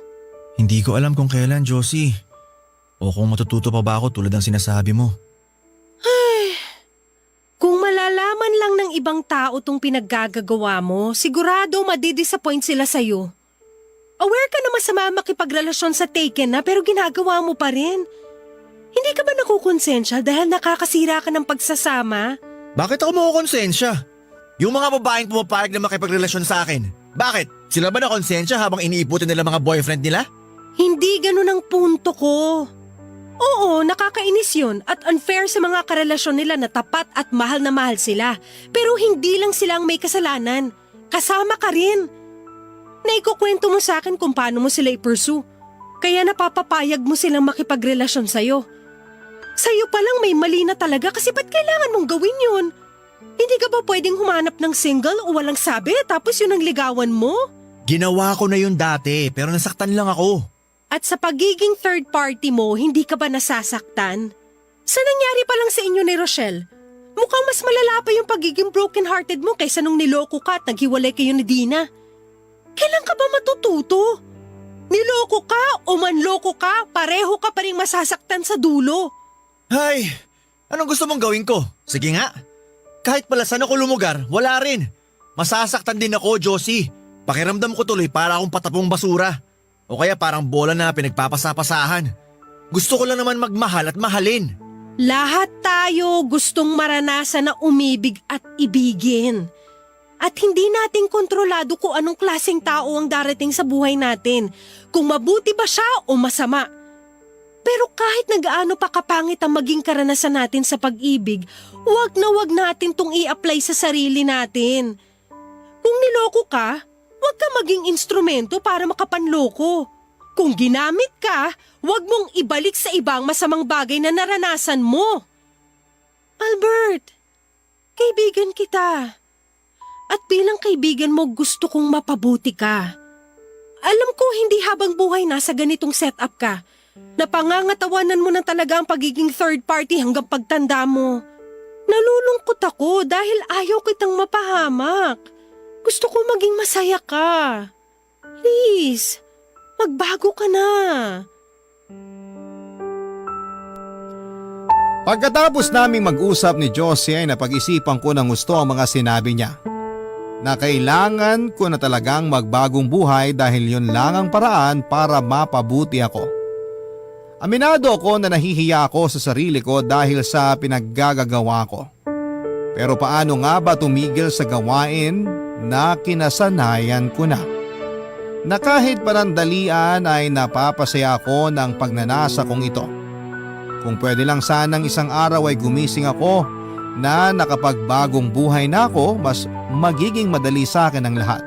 Hindi ko alam kung kailan, Josie. O kung matututo pa ba ako tulad ng sinasabi mo. Kung malalaman lang ng ibang tao tong pinaggagawa mo, sigurado madidisappoint sila sa'yo. Aware ka na masama makipagrelasyon sa taken na pero ginagawa mo pa rin. Hindi ka ba nakukonsensya dahil nakakasira ka ng pagsasama? Bakit ako makukonsensya? Yung mga babaeng pumapayag na makipagrelasyon sa akin. Bakit? Sila ba na konsensya habang iniiputin nila mga boyfriend nila? Hindi ganun ang punto ko. Oo, nakakainis yun at unfair sa mga karelasyon nila na tapat at mahal na mahal sila. Pero hindi lang sila ang may kasalanan. Kasama ka rin. Naikukwento mo sa akin kung paano mo sila i-pursue. Kaya napapapayag mo silang makipagrelasyon sa'yo. Sa'yo palang may mali na talaga kasi ba't kailangan mong gawin yun? Hindi ka ba pwedeng humanap ng single o walang sabi tapos yun ang ligawan mo? Ginawa ko na yun dati pero nasaktan lang ako. At sa pagiging third party mo, hindi ka ba nasasaktan? Sa nangyari pa lang sa inyo ni Rochelle, mukhang mas malala pa yung pagiging broken-hearted mo kaysa nung niloko ka at naghiwalay kayo ni Dina. Kailan ka ba matututo? Niloko ka o manloko ka, pareho ka pa rin masasaktan sa dulo. Ay, anong gusto mong gawin ko? Sige nga. Kahit pala saan ako lumugar, wala rin. Masasaktan din ako, Josie. Pakiramdam ko tuloy para akong patapong basura. O kaya parang bola na pinagpapasapasahan. Gusto ko lang naman magmahal at mahalin. Lahat tayo gustong maranasan na umibig at ibigin. At hindi natin kontrolado kung anong klaseng tao ang darating sa buhay natin. Kung mabuti ba siya o masama. Pero kahit nagaano pa kapangit ang maging karanasan natin sa pag-ibig, wag natin tong i-apply sa sarili natin. Kung niloko ka, wag ka maging instrumento para makapanloko. Kung ginamit ka, wag mong ibalik sa ibang masamang bagay na naranasan mo. Albert, kaibigan kita. At bilang kaibigan mo, gusto kong mapabuti ka. Alam ko hindi habang buhay nasa ganitong setup ka. Napangangatawanan mo na talaga ang pagiging third party hanggang pagtanda mo. Nalulungkot ako dahil ayaw kitang mapahamak. Gusto ko maging masaya ka. Please, magbago ka na. Pagkatapos naming mag-usap ni Josie ay napag-isipan ko ng gusto ang mga sinabi niya. Na kailangan ko na talagang magbagong buhay dahil yun lang ang paraan para mapabuti ako. Aminado ako na nahihiya ako sa sarili ko dahil sa pinaggagawa ko. Pero paano nga ba tumigil sa gawain na kinasanayan ko na. Na kahit panandalian ay napapasaya ako ng pagnanasa kong ito. Kung pwede lang sanang isang araw ay gumising ako na nakapagbagong buhay na ako, mas magiging madali sa akin ang lahat.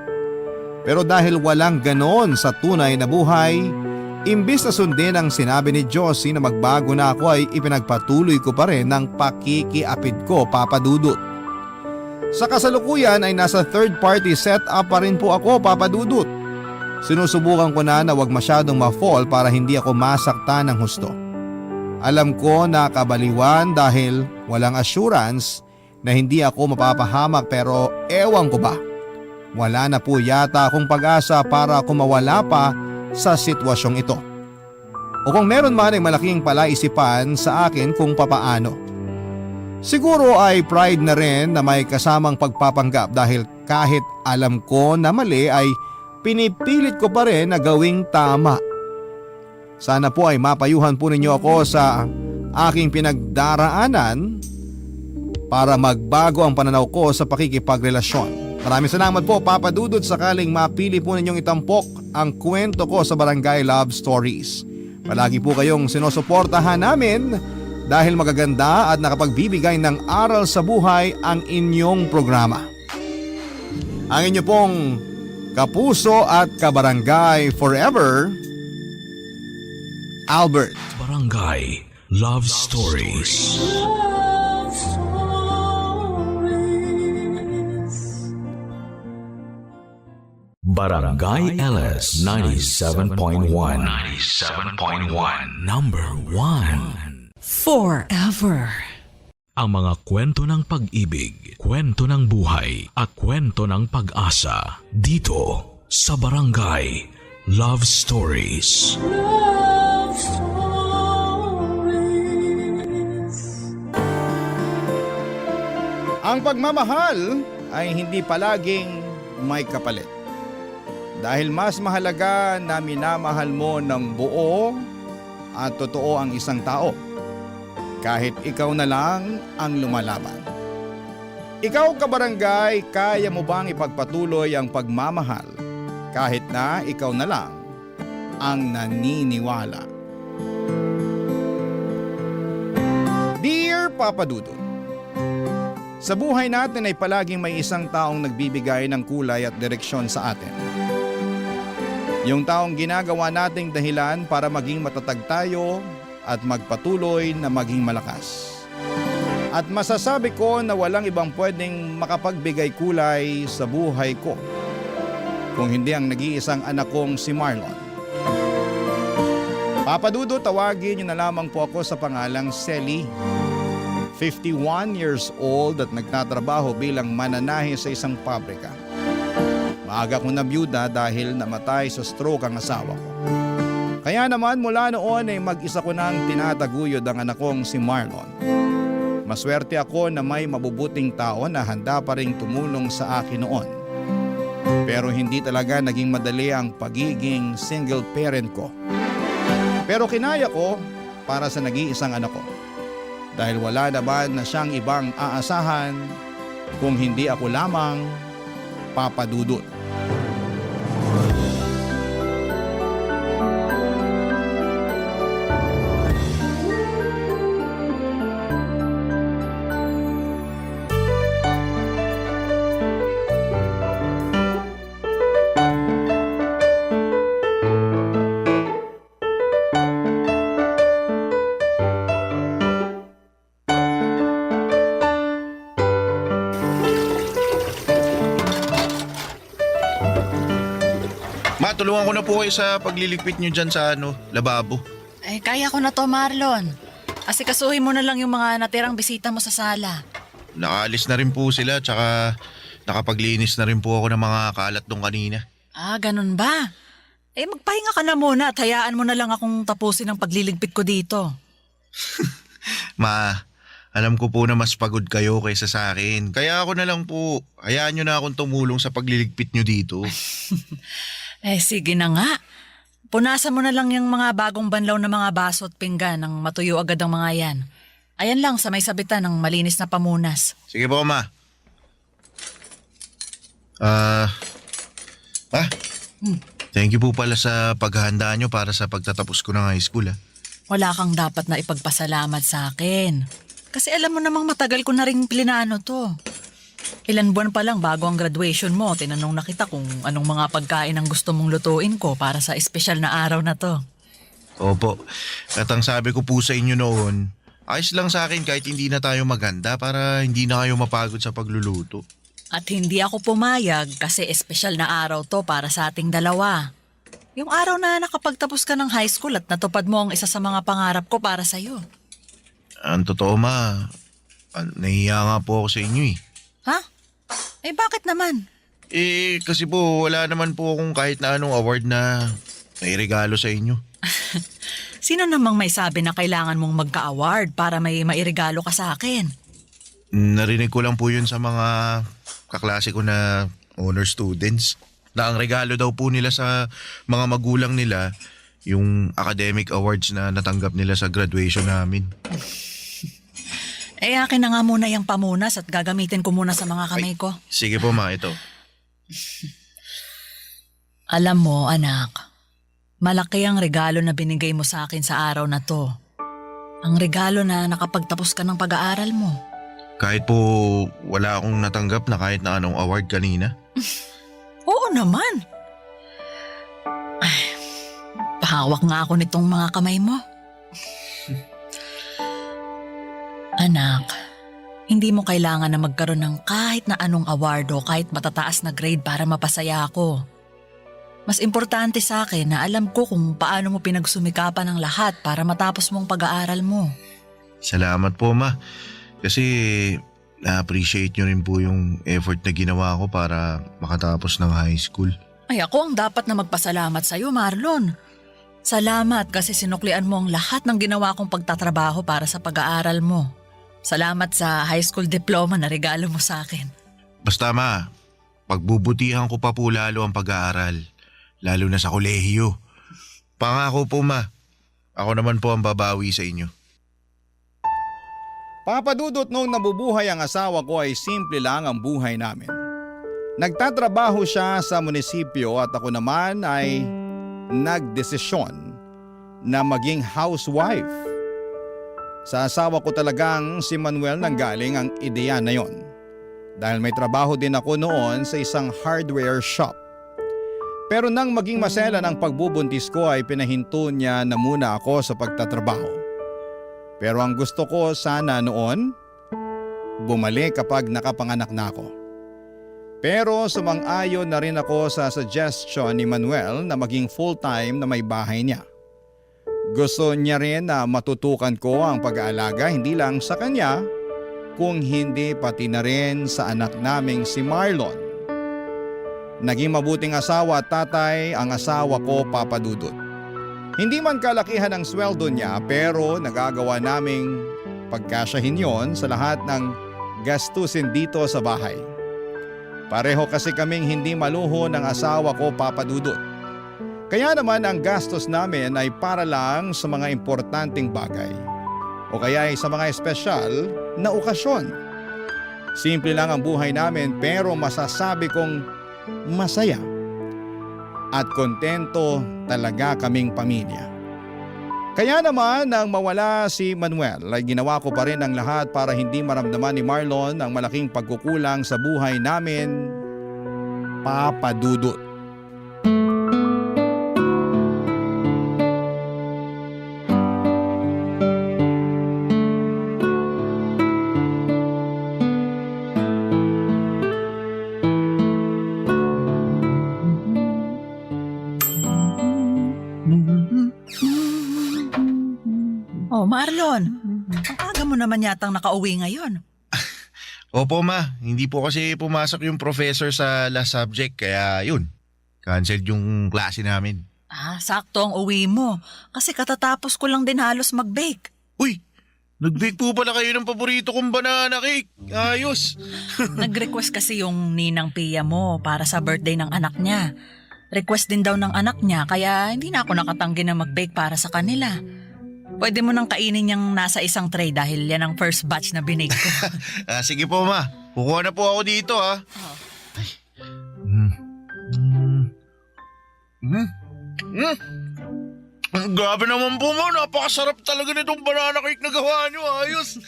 Pero dahil walang ganon sa tunay na buhay, imbis na sundin ang sinabi ni Josie na magbago na ako ay ipinagpatuloy ko pa rin ng pakikiapid ko, Papa Dudut. Sa kasalukuyan ay nasa third party setup pa rin po ako, Papa Dudut. Sinusubukan ko na wag masyadong ma-fall para hindi ako masaktan ng husto. Alam ko na kabaliwan dahil walang assurance na hindi ako mapapahamak, pero ewan ko ba. Wala na po yata akong pag-asa para kumawala pa sa sitwasyong ito. O kung meron man ay malaking palaisipan sa akin kung papaano. Siguro ay pride na rin na may kasamang pagpapanggap dahil kahit alam ko na mali ay pinipilit ko pa rin na gawing tama. Sana po ay mapayuhan po ninyo ako sa aking pinagdaraanan para magbago ang pananaw ko sa pakikipagrelasyon. Maraming salamat po, Papa Dudut, sakaling mapili po ninyong itampok ang kwento ko sa Barangay Love Stories. Palagi po kayong sinusuportahan namin dahil magaganda at nakapagbibigay ng aral sa buhay ang inyong programa. Ang inyo pong kapuso at kabarangay forever, Albert. Barangay Love Stories. Barangay LS 97.1 Number 1. Forever. Ang mga kwento ng pag-ibig, kwento ng buhay at kwento ng pag-asa dito sa Barangay Love Stories. Ang pagmamahal ay hindi palaging may kapalit. Dahil mas mahalaga na minamahal mo ng buo at totoo ang isang tao. Kahit ikaw na lang ang lumalaban. Ikaw, kabarangay, kaya mo bang ipagpatuloy ang pagmamahal kahit na ikaw na lang ang naniniwala? Dear Papa Dudut, sa buhay natin ay palaging may isang taong nagbibigay ng kulay at direksyon sa atin. Yung taong ginagawa nating dahilan para maging matatag tayo at magpatuloy na maging malakas. At masasabi ko na walang ibang pwedeng makapagbigay kulay sa buhay ko kung hindi ang nag-iisang anak kong si Marlon. Papa Dudo, tawagin niyo na lamang po ako sa pangalang Selly. 51 years old at nagtatrabaho bilang mananahe sa isang pabrika. Maaga kong nabiyuda dahil namatay sa stroke ang asawa ko. Kaya naman mula noon ay mag-isa ko nang tinataguyod ang anak kong si Marlon. Maswerte ako na may mabubuting tao na handa pa ring tumulong sa akin noon. Pero hindi talaga naging madali ang pagiging single parent ko. Pero kinaya ko para sa nag-iisang anak ko. Dahil wala naman na siyang ibang aasahan kung hindi ako lamang, Papa Dudut. Ma, tulungan ko na po kayo sa pagliligpit nyo dyan sa lababo. Ay, kaya ko na to, Marlon. Asikasuhin mo na lang yung mga natirang bisita mo sa sala. Nakaalis na rin po sila, tsaka nakapaglinis na rin po ako ng mga kalat nung kanina. Ah, ganun ba? Eh, magpahinga ka na muna at hayaan mo na lang akong tapusin ang pagliligpit ko dito. Ma, alam ko po na mas pagod kayo kaysa sa akin. Kaya ako na lang po, hayaan nyo na akong tumulong sa pagliligpit nyo dito. Eh, sige na nga. Punasan mo na lang yung mga bagong banlaw na mga baso at pinggan nang matuyo agad ang mga yan. Ayan lang sa may sabitan ng malinis na pamunas. Sige po, Ma. Thank you po pala sa paghahanda nyo para sa pagtatapos ko ng high school Wala kang dapat na ipagpasalamat sa akin. Kasi alam mo namang matagal ko na rin plinano to. Ilan buwan pa lang bago ang graduation mo, tinanong na kita kung anong mga pagkain ang gusto mong lutuin ko para sa espesyal na araw na to. Opo. At ang sabi ko po sa inyo noon, ayos lang sa akin kahit hindi na tayo maganda para hindi na kayo mapagod sa pagluluto. At hindi ako pumayag kasi espesyal na araw to para sa ating dalawa. Yung araw na nakapagtapos ka ng high school at natupad mo ang isa sa mga pangarap ko para sa'yo. Ang totoo nahihiya nga po ako sa inyo Ha? Eh bakit naman? Kasi po wala naman po akong kahit na anong award na regalo sa inyo. Sino namang may sabi na kailangan mong magka-award para may mairegalo ka sa akin? Narinig ko lang po yun sa mga kaklase ko na honor students. Na ang regalo daw po nila sa mga magulang nila, yung academic awards na natanggap nila sa graduation namin. Akin na nga muna yung pamunas at gagamitin ko muna sa mga kamay ko. Sige po ma, ito. Alam mo, anak, malaki ang regalo na binigay mo sa akin sa araw na to. Ang regalo na nakapagtapos ka ng pag-aaral mo. Kahit po wala akong natanggap na kahit na anong award kanina. Oo naman. Ay, pahawak nga ako nitong mga kamay mo. Anak, hindi mo kailangan na magkaroon ng kahit na anong award o kahit matataas na grade para mapasaya ako. Mas importante sa akin na alam ko kung paano mo pinagsumikapan ang lahat para matapos mong pag-aaral mo. Salamat po ma. Kasi na-appreciate nyo rin po yung effort na ginawa ko para makatapos ng high school. Ay ako ang dapat na magpasalamat sa iyo, Marlon. Salamat kasi sinuklian mo ang lahat ng ginawa kong pagtatrabaho para sa pag-aaral mo. Salamat sa high school diploma na regalo mo sa akin. Basta ma, pagbubutihan ko pa po lalo ang pag-aaral. Lalo na sa kolehiyo. Pangako po ma, ako naman po ang babawi sa inyo. Papadudot nung nabubuhay ang asawa ko ay simple lang ang buhay namin. Nagtatrabaho siya sa munisipyo at ako naman ay nagdesisyon na maging housewife. Sa asawa ko talagang si Manuel nanggaling ang ideya na yon. Dahil may trabaho din ako noon sa isang hardware shop. Pero nang maging masela ng pagbubuntis ko ay pinahinto niya na muna ako sa pagtatrabaho. Pero ang gusto ko sana noon, bumalik kapag nakapanganak na ako. Pero sumang-ayon na rin ako sa suggestion ni Manuel na maging full-time na may bahay niya. Gusto niya rin na matutukan ko ang pag-aalaga hindi lang sa kanya, kung hindi pati na rin sa anak naming si Marlon. Naging mabuting asawa at tatay ang asawa ko, Papa Dudut. Hindi man kalakihan ang sweldo niya pero nagagawa naming pagkasyahin yon sa lahat ng gastusin dito sa bahay. Pareho kasi kaming hindi maluho ng asawa ko, Papa Dudut. Kaya naman ang gastos namin ay para lang sa mga importanteng bagay o kaya ay sa mga espesyal na okasyon. Simple lang ang buhay namin pero masasabi kong masaya. At kontento talaga kaming pamilya. Kaya naman nang mawala si Manuel ay ginawa ko pa rin ang lahat para hindi maramdaman ni Marlon ang malaking pagkukulang sa buhay namin, Papa Dudut. Oh, Marlon, ang aga mo naman yatang nakauwi ngayon. Opo ma, hindi po kasi pumasok yung professor sa last subject kaya yun, canceled yung klase namin. Sakto ang uwi mo. Kasi katatapos ko lang din halos mag-bake. Uy, nag-bake po pala kayo ng paborito kong banana cake. Ayos. Nag-request kasi yung ninang Pia mo para sa birthday ng anak niya. Request din daw ng anak niya kaya hindi na ako nakatanggi na mag-bake para sa kanila. Pwede mo nang kainin yung nasa isang tray dahil yan ang first batch na binake ko. Sige po ma, kukuha na po ako dito ha. Grabe naman po mo, napakasarap talaga nitong banana cake na gawa nyo, ayos.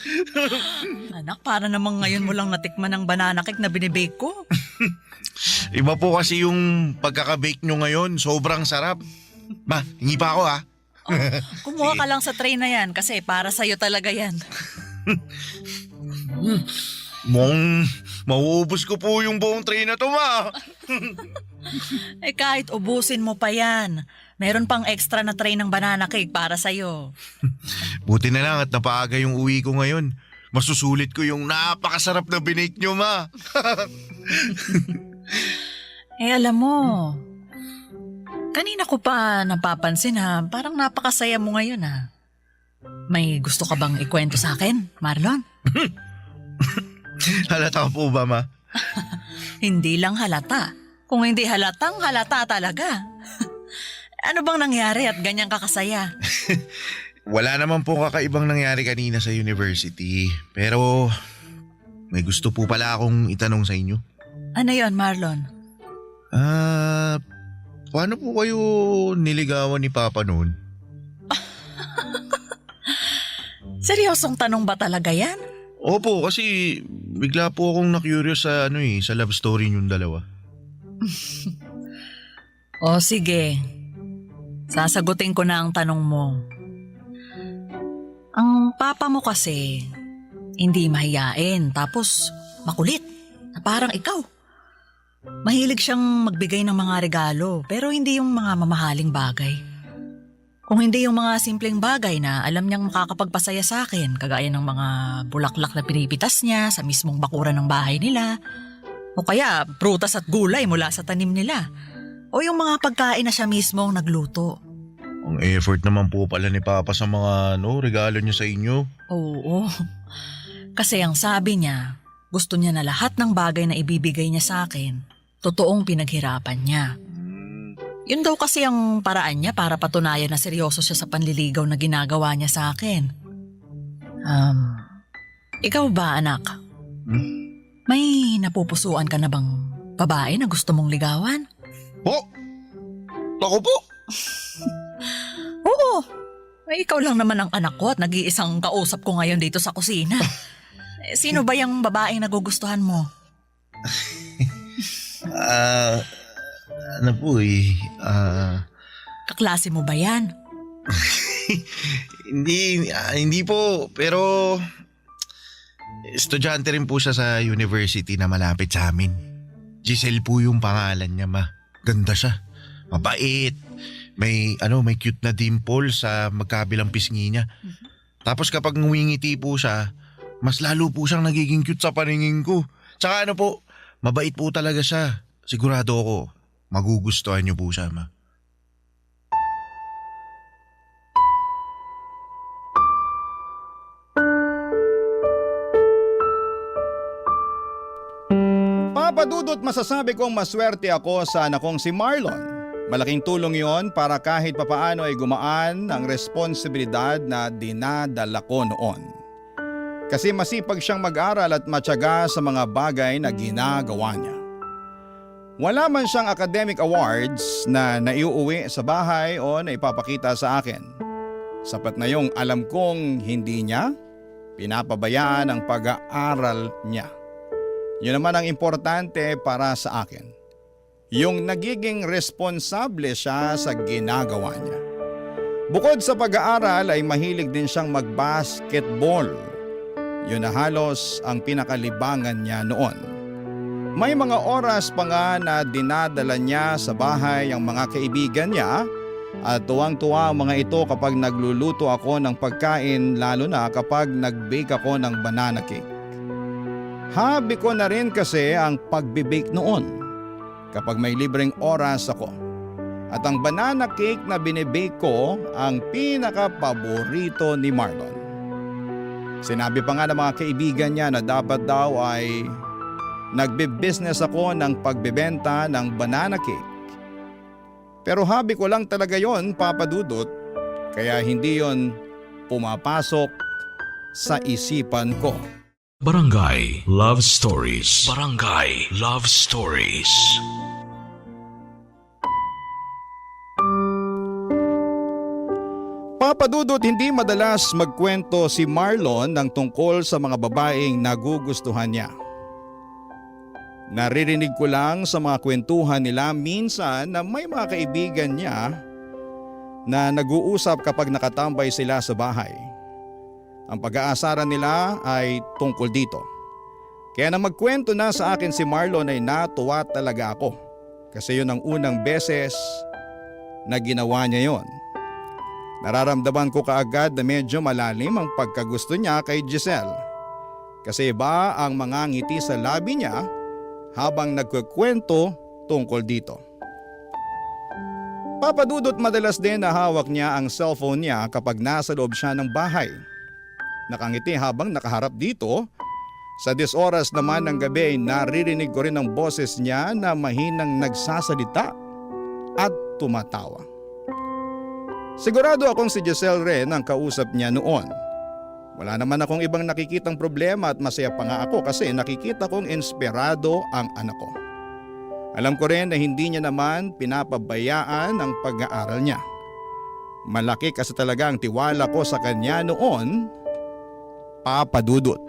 Anak, para namang ngayon mo lang natikman ng banana cake na binibake ko. Iba po kasi yung pagkakabake nyo ngayon, sobrang sarap. Ma, hingi pa ako ha. Kumuha ka lang sa tray na yan kasi para sa'yo talaga yan. Mauubos ko po yung buong tray na to, ma. Kahit ubusin mo pa yan, meron pang extra na tray ng banana cake para sa'yo. Buti na lang at napaaga yung uwi ko ngayon. Masusulit ko yung napakasarap na binake nyo, ma. Alam mo, kanina ko pa napapansin ha, parang napakasaya mo ngayon ha. May gusto ka bang ikwento sa akin, Marlon? Halata po ba, ma? Hindi lang halata. Kung hindi halatang halata talaga. Ano bang nangyari at ganyan kakasaya? Wala naman po kakaibang nangyari kanina sa university. Pero may gusto po pala akong itanong sa inyo. Ano yon, Marlon? Paano po kayo niligawan ni Papa noon? Seryosong tanong ba talaga yan? Opo, kasi bigla po akong na-curious sa sa love story niyong dalawa. O sige, sasagutin ko na ang tanong mo. Ang papa mo kasi, hindi mahiyain tapos makulit, na parang ikaw. Mahilig siyang magbigay ng mga regalo pero hindi yung mga mamahaling bagay. Kung hindi yung mga simpleng bagay na alam niyang makakapagpasaya sa akin, kagaya ng mga bulaklak na pinipitas niya sa mismong bakuran ng bahay nila, o kaya prutas at gulay mula sa tanim nila, o yung mga pagkain na siya mismong nagluto. Ang effort naman po pala ni Papa sa mga regalo niya sa inyo. Oo, kasi ang sabi niya, gusto niya na lahat ng bagay na ibibigay niya sa akin, totoong pinaghirapan niya. Yun daw kasi ang paraan niya para patunayan na seryoso siya sa panliligaw na ginagawa niya sa akin. Ikaw ba, anak? May napupusuan ka na bang babae na gusto mong ligawan? Po? Ako po? Oo. Ikaw lang naman ang anak ko at nag-iisang kausap ko ngayon dito sa kusina. Sino ba yung babaeng nagugustuhan mo? Kaklase mo ba yan? Hindi po, pero estudyante rin po siya sa university na malapit sa amin. Giselle po yung pangalan niya, ma. Ganda siya. Mabait. May cute na dimple sa magkabilang pisngi niya. Tapos kapag ngumingiti po siya, mas lalo po siyang nagiging cute sa paningin ko. Tsaka mabait po talaga siya. Sigurado ako, magugustuhan niyo po siya, ma. Papadudot masasabi kong maswerte ako sa anak kong si Marlon. Malaking tulong yon para kahit papaano ay gumaan ang responsibilidad na dinadala ko noon. Kasi masipag siyang mag-aral at matyaga sa mga bagay na ginagawa niya. Wala man siyang academic awards na naiuuwi sa bahay o naipapakita sa akin. Sapat na yung alam kong hindi niya pinapabayaan ang pag-aaral niya. Yun naman ang importante para sa akin. Yung nagiging responsable siya sa ginagawa niya. Bukod sa pag-aaral ay mahilig din siyang mag-basketball. Yun na halos ang pinakalibangan niya noon. May mga oras pa nga na dinadala niya sa bahay ang mga kaibigan niya at tuwang-tuwa ang mga ito kapag nagluluto ako ng pagkain, lalo na kapag nag-bake ako ng banana cake. Hobby ko na rin kasi ang pagbe-bake noon kapag may libreng oras ako. At ang banana cake na binibake ko ang pinaka-paborito ni Marlon. Sinabi pa nga ng mga kaibigan niya na dapat daw ay nagbe-business ako ng pagbebenta ng banana cake. Pero hobby ko lang talaga yon, Papa Dudut, kaya hindi yon pumapasok sa isipan ko. Barangay Love Stories. Barangay Love Stories. Papadudot, hindi madalas magkwento si Marlon ng tungkol sa mga babaeng nagugustuhan niya. Naririnig ko lang sa mga kwentuhan nila minsan na may mga kaibigan niya na nag-uusap kapag nakatambay sila sa bahay. Ang pag-aasaran nila ay tungkol dito. Kaya na magkwento na sa akin si Marlon ay natuwa talaga ako. Kasi yun ang unang beses na ginawa niya yon. Nararamdaman ko kaagad na medyo malalim ang pagkagusto niya kay Giselle. Kasi iba ang mga ngiti sa labi niya habang nagkukwento tungkol dito. Papadudot, madalas din na hawak niya ang cellphone niya kapag nasa loob siya ng bahay. Nakangiti habang nakaharap dito. Sa 10 oras naman ng gabi ay naririnig ko rin ang boses niya na mahinang nagsasalita at tumatawa. Sigurado akong si Giselle rin ang kausap niya noon. Wala naman akong ibang nakikitang problema at masaya pa nga ako kasi nakikita kong inspirado ang anak ko. Alam ko rin na hindi niya naman pinapabayaan ang pag-aaral niya. Malaki kasi talaga ang tiwala ko sa kanya noon, Papadudot.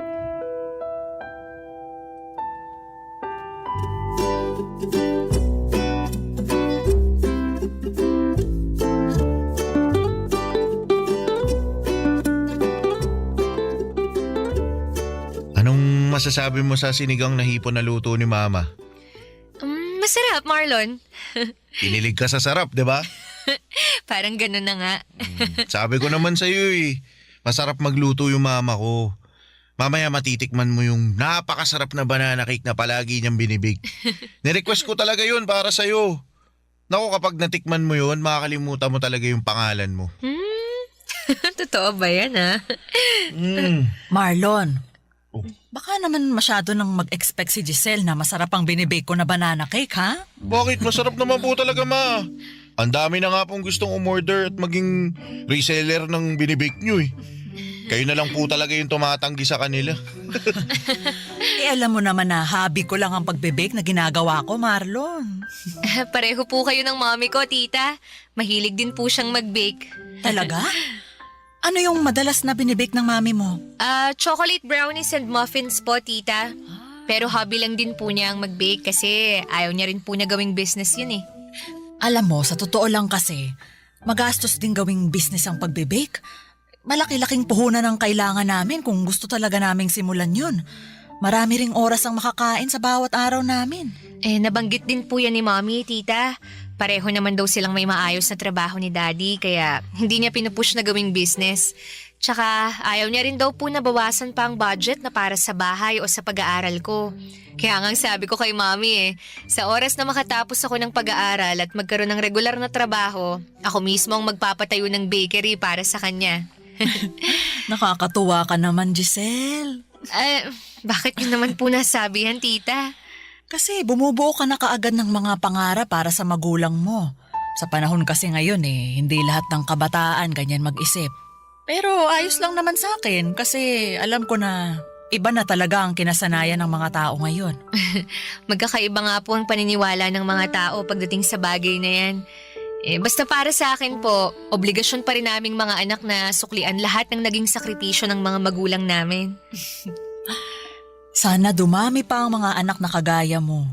Anong masasabi mo sa sinigang na hipon na luto ni Mama? Masarap, Marlon. Kinilig ka sa sarap, di ba? Parang ganun na nga. Sabi ko naman sa'yo masarap magluto yung mama ko. Mamaya matitikman mo yung napakasarap na banana cake na palagi niyang binibig. Nirequest ko talaga yun para sa'yo. Naku, kapag natikman mo yun, makakalimutan mo talaga yung pangalan mo. Totoo ba yan, ha? Marlon, Oh. baka naman masyado nang mag-expect si Giselle na masarap ang binibake ko na banana cake, ha? Bakit? Masarap naman po talaga, Ma. Ang dami na nga pong gustong umorder at maging reseller ng binibake nyo Kayo na lang po talaga yung tumatanggi sa kanila. Alam mo naman na hobby ko lang ang pagbibake na ginagawa ko, Marlon. Pareho po kayo ng mommy ko, tita. Mahilig din po siyang mag-bake. Talaga? Ano yung madalas na binibake ng mami mo? Chocolate brownies and muffins po, tita. Pero hobby lang din po niya ang mag-bake kasi ayaw niya rin po na gawing business yun eh. Alam mo, sa totoo lang kasi, magastos din gawing business ang pagbibake. Malaki-laking puhunan ang kailangan namin kung gusto talaga naming simulan yun. Marami ring oras ang makakain sa bawat araw namin. Nabanggit din po yan ni mommy, tita. Pareho naman daw silang may maayos na trabaho ni daddy kaya hindi niya pinupush na gawing business. Tsaka ayaw niya rin daw po na bawasan pa ang budget na para sa bahay o sa pag-aaral ko. Kaya nga sabi ko kay mommy sa oras na makatapos ako ng pag-aaral at magkaroon ng regular na trabaho, ako mismo ang magpapatayo ng bakery para sa kanya. Nakakatuwa ka naman, Giselle. Bakit yun naman po nasabihan, tita? Kasi bumubuo ka na kaagad ng mga pangarap para sa magulang mo. Sa panahon kasi ngayon hindi lahat ng kabataan ganyan mag-isip. Pero ayos lang naman sa akin kasi alam ko na iba na talaga ang kinasanayan ng mga tao ngayon. Magkakaiba nga po ang paniniwala ng mga tao pagdating sa bagay na yan. Basta para sa akin po, obligasyon pa rin naming mga anak na suklian lahat ng naging sakripisyo ng mga magulang namin. Sana dumami pa ang mga anak na kagaya mo.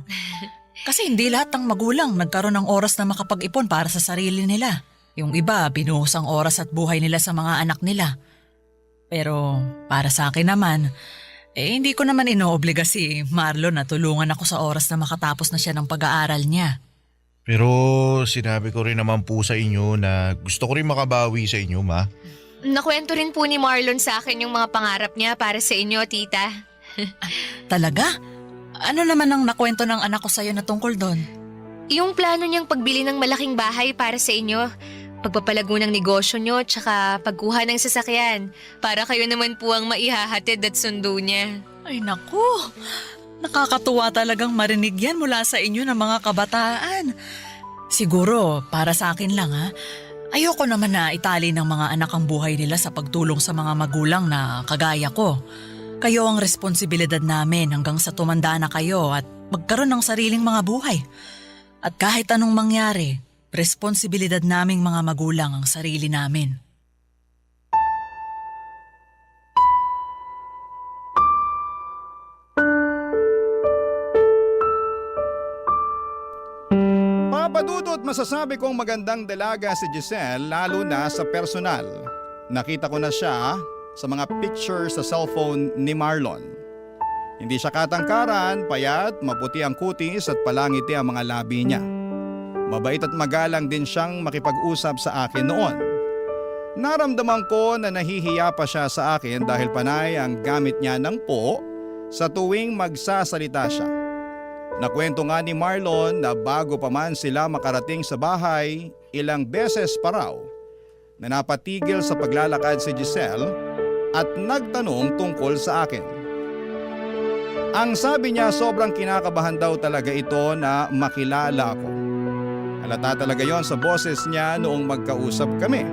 Kasi hindi lahat ng magulang nagkaroon ng oras na makapag-ipon para sa sarili nila. Yung iba, binuhos ang oras at buhay nila sa mga anak nila. Pero para sa akin naman, hindi ko naman inoobliga si Marlon na tulungan ako sa oras na makatapos na siya ng pag-aaral niya. Pero sinabi ko rin naman po sa inyo na gusto ko rin makabawi sa inyo, Ma. Nakwento rin po ni Marlon sa akin yung mga pangarap niya para sa inyo, tita. Talaga? Ano naman ang nakwento ng anak ko sa'yo na tungkol doon? Yung plano niyang pagbili ng malaking bahay para sa inyo, pagpapalago ng negosyo niyo, tsaka pagkuha ng sasakyan para kayo naman po ang maihahatid at sundo niya. Ay naku, nakakatuwa talagang marinig yan mula sa inyo ng mga kabataan. Siguro, para sa akin lang ayoko naman na itali ng mga anak ang buhay nila sa pagtulong sa mga magulang na kagaya ko. Kayo ang responsibilidad namin hanggang sa tumanda na kayo at magkaroon ng sariling mga buhay. At kahit anong mangyari, responsibilidad naming mga magulang ang sarili namin. masasabi kong magandang dalaga si Giselle lalo na sa personal. Nakita ko na siya sa mga pictures sa cellphone ni Marlon. Hindi siya katangkaran, payat, maputi ang kutis at palangiti ang mga labi niya. Mabait at magalang din siyang makipag-usap sa akin noon. Naramdaman ko na nahihiya pa siya sa akin dahil panay ang gamit niya ng po sa tuwing magsasalita siya. Nakwento nga ni Marlon na bago pa man sila makarating sa bahay, ilang beses pa raw na napatigil sa paglalakad si Giselle at nagtanong tungkol sa akin. Ang sabi niya sobrang kinakabahan daw talaga ito na makilala ako. Halata talaga yon sa boses niya noong magkausap kami.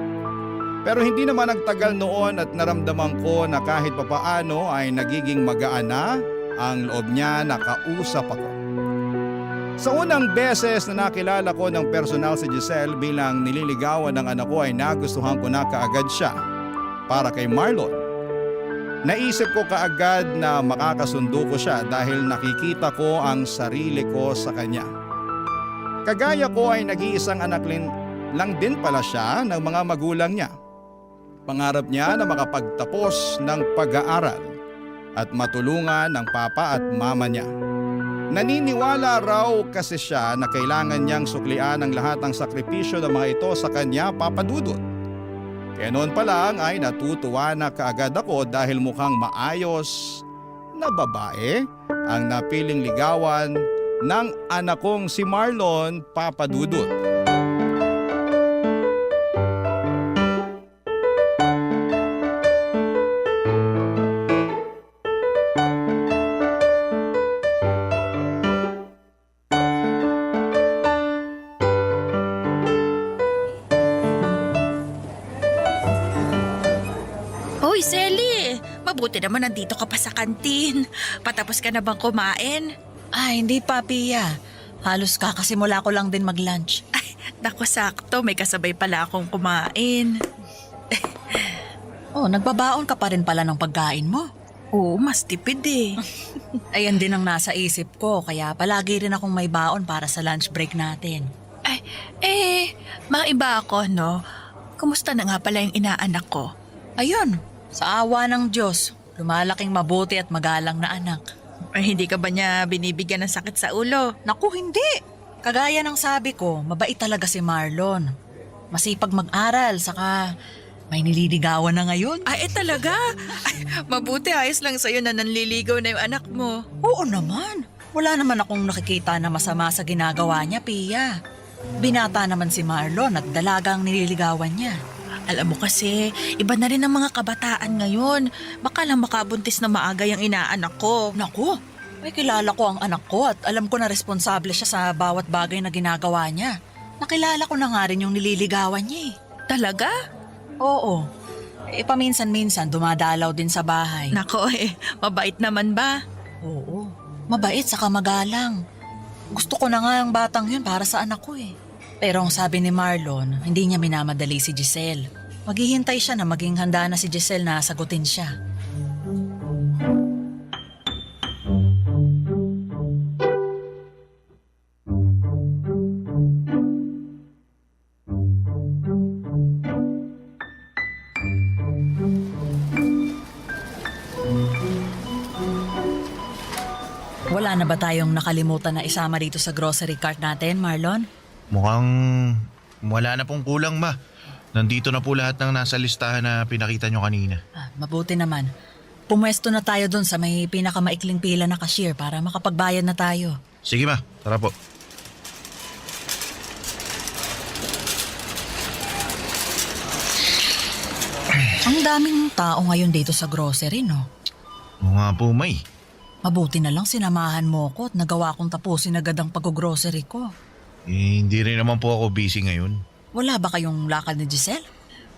Pero hindi naman nagtagal noon at naramdaman ko na kahit papaano ay nagiging magaan na ang loob niya na kausap ako. Sa unang beses na nakilala ko ng personal si Giselle bilang nililigawan ng anak ko ay nagustuhan ko na kaagad siya para kay Marlon. Naisip ko kaagad na makakasundo ko siya dahil nakikita ko ang sarili ko sa kanya. Kagaya ko ay nag-iisang anak lang din pala siya ng mga magulang niya. Pangarap niya na makapagtapos ng pag-aaral at matulungan ng papa at mama niya. Naniniwala raw kasi siya na kailangan niyang suklian ang lahat ng sakripisyo ng mga ito sa kanya, Papa Dudut. Kaya noon pa lang ay natutuwa na kaagad ako dahil mukhang maayos na babae ang napiling ligawan ng anak kong si Marlon, Papa Dudut. Hoy, Selly! Mabuti naman nandito ka pa sa kantin. Patapos ka na bang kumain? Ay, hindi pa, Pia. Halos kakasimula ko lang din mag-lunch. Ay, naku sakto. May kasabay pala akong kumain. Oh, nagbabaon ka pa rin pala ng pagkain mo. Oo, mas tipid eh. Ayan din ang nasa isip ko, kaya palagi rin akong may baon para sa lunch break natin. Ay, maiba ako, no? Kumusta na nga pala yung inaanak ko? Ayun, sa awa ng Diyos, lumalaking mabuti at magalang na anak. Ay, hindi ka ba niya binibigyan ng sakit sa ulo? Naku, hindi. Kagaya ng sabi ko, mabait talaga si Marlon. Masipag mag-aral, saka may nililigawan na ngayon. Ay, talaga? Ay, mabuti ayos lang sa'yo na nanliligaw na yung anak mo. Oo naman. Wala naman akong nakikita na masama sa ginagawa niya, Pia. Binata naman si Marlon at dalagang nililigawan niya. Alam mo kasi, iba na rin ang mga kabataan ngayon. Baka lang makabuntis na maaga yung inaanak ko. Naku, may kilala ko ang anak ko at alam ko na responsable siya sa bawat bagay na ginagawa niya. Nakilala ko na nga rin yung nililigawan niya eh. Talaga? Oo. Paminsan-minsan dumadalaw din sa bahay. Nako mabait naman ba? Oo, mabait saka magalang. Gusto ko na nga ang batang yun para sa anak ko eh. Pero ang sabi ni Marlon, hindi niya minamadali si Giselle. Maghihintay siya na maging handa na si Giselle na sagutin siya. Wala na ba tayong nakalimutan na isama dito sa grocery cart natin, Marlon? Mukhang wala na pong kulang, ma. Nandito na po lahat ng nasa listahan na pinakita nyo kanina. Mabuti naman. Pumwesto na tayo dun sa may pinakamaikling pila na cashier para makapagbayad na tayo. Sige, ma. Tara po. Ang daming tao ngayon dito sa grocery, no? Oo nga po, may. Mabuti na lang sinamahan mo ko at nagawa kong tapusin agad ang pag-grocery ko. Hindi rin naman po ako busy ngayon. Wala ba kayong lakad ni Giselle?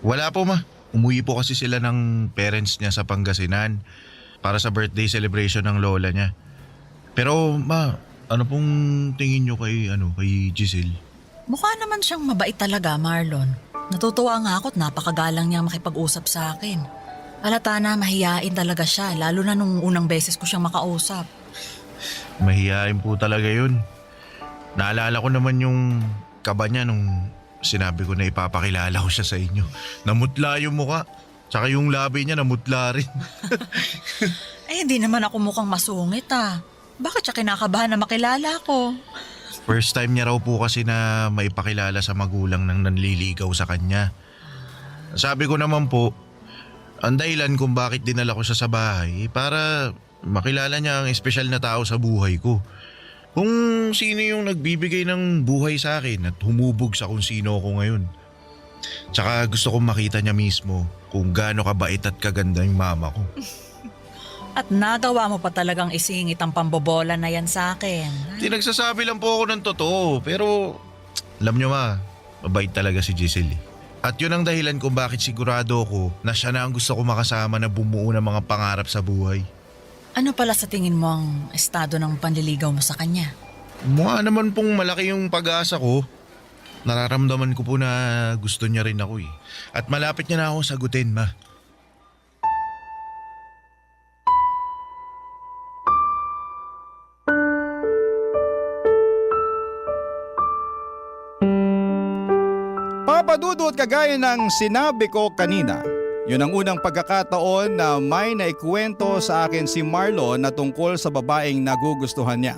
Wala po, ma. Umuwi po kasi sila ng parents niya sa Pangasinan para sa birthday celebration ng lola niya. Pero, ma, ano pong tingin nyo kay Giselle? Mukha naman siyang mabait talaga, Marlon. Natutuwa nga ako at napakagalang niyang makipag-usap sa akin. Halata na mahiyain talaga siya, lalo na nung unang beses ko siyang makausap. Mahihain po talaga yun. Naalala ko naman yung kaba niya nung sinabi ko na ipapakilala ko siya sa inyo. Namutla yung mukha. Tsaka yung labi niya namutla rin. Ay, hindi naman ako mukhang masungit ah. Bakit siya kinakabahan na makilala ko? First time niya raw po kasi na maipakilala sa magulang ng nanliligaw sa kanya. Sabi ko naman po, ang dahilan kung bakit dinala ko siya sa bahay para makilala niya ang espesyal na tao sa buhay ko. Kung sino yung nagbibigay ng buhay sa akin at humubog sa kung sino ako ngayon. Tsaka gusto kong makita niya mismo kung gaano kabait at kaganda yung mama ko. At nagawa mo pa talagang isingit ang pambobola na yan sa akin. Di nagsasabi lang po ako ng totoo pero alam niyo ma, mabait talaga si Giselle. At yun ang dahilan kung bakit sigurado ako na siya na ang gusto ko makasama na bumuo ng mga pangarap sa buhay. Ano pala sa tingin mo ang estado ng panliligaw mo sa kanya? Mukha naman pong malaki yung pag-asa ko. Nararamdaman ko po na gusto niya rin ako eh. At malapit niya na ako sagutin ma. Papa Dudut, kagaya ng sinabi ko kanina, yun ang unang pagkakataon na may naikwento sa akin si Marlon na tungkol sa babaeng nagugustuhan niya.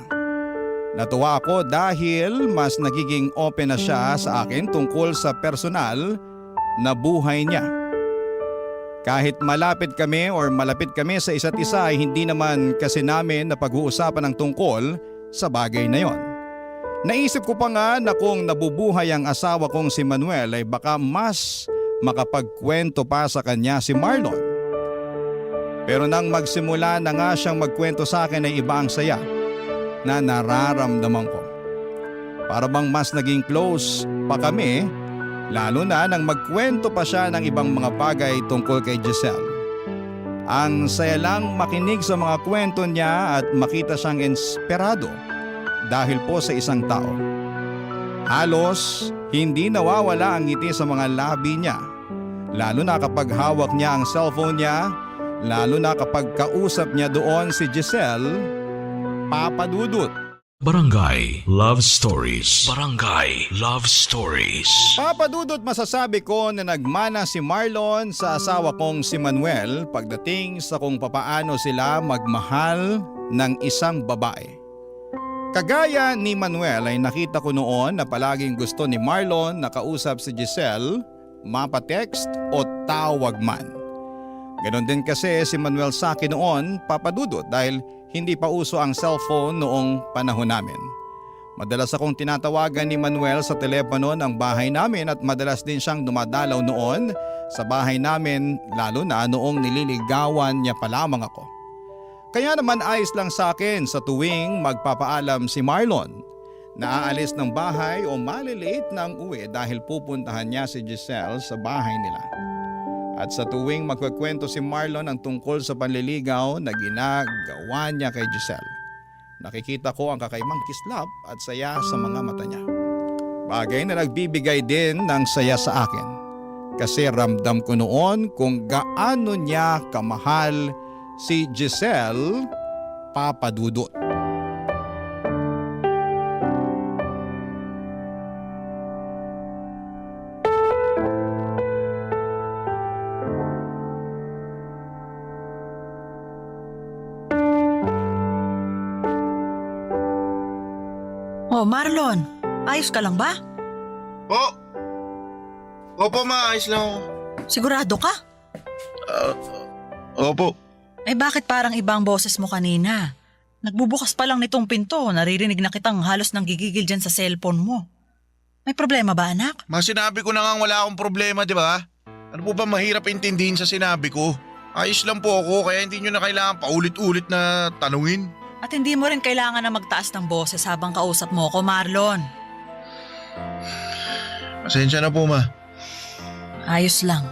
Natuwa ako dahil mas nagiging open na siya sa akin tungkol sa personal na buhay niya. Kahit malapit kami sa isa't isa ay hindi naman kasi namin na pag-uusapan ang tungkol sa bagay na yon. Naisip ko pa nga na kung nabubuhay ang asawa kong si Manuel ay baka mas makapagkwento pa sa kanya si Marlon. Pero nang magsimula na nga siyang magkwento sa akin ay iba ang saya na nararamdaman ko. Para bang mas naging close pa kami, lalo na nang magkwento pa siya ng ibang mga bagay tungkol kay Giselle. Ang saya lang makinig sa mga kwento niya at makita siyang inspirado dahil po sa isang tao. Halos hindi nawawala ang ngiti sa mga labi niya, lalo na kapag hawak niya ang cellphone niya, lalo na kapag kausap niya doon si Giselle. Papa Dudut. Barangay Love Stories. Barangay Love Stories. Papa Dudut, masasabi ko na nagmana si Marlon sa asawa kong si Manuel pagdating sa kung papaano sila magmahal ng isang babae. Kagaya ni Manuel ay nakita ko noon na palaging gusto ni Marlon na kausap si Giselle, mapatext o tawag man. Ganon din kasi si Manuel sa akin noon, Papa Dudut, dahil hindi pa uso ang cellphone noong panahon namin. Madalas akong tinatawagan ni Manuel sa telepono ng bahay namin at madalas din siyang dumadalaw noon sa bahay namin, lalo na noong nililigawan niya pa lamang ako. Kaya naman ayos lang sa akin sa tuwing magpapaalam si Marlon na aalis ng bahay o malilate ng uwi dahil pupuntahan niya si Giselle sa bahay nila. At sa tuwing magkukwento si Marlon ang tungkol sa panliligaw na ginagawa niya kay Giselle, nakikita ko ang kakaibang kislap at saya sa mga mata niya. Bagay na nagbibigay din ng saya sa akin kasi ramdam ko noon kung gaano niya kamahal si Giselle, Papa Dudut. Oh, Marlon, ayos ka lang ba? Opo ma, ayos lang ako. Sigurado ka? Opo. Eh bakit parang ibang boses mo kanina? Nagbubukas pa lang nitong pinto, naririnig na kitang halos nanggigigil dyan sa cellphone mo. May problema ba anak? Ma, sinabi ko na nga wala akong problema, di ba? Ano po ba mahirap intindihin sa sinabi ko? Ayos lang po ako kaya hindi nyo na kailangan paulit-ulit na tanungin. At hindi mo rin kailangan na magtaas ng boses habang kausap mo ko, Marlon. Pasensya na po ma. Ayos lang.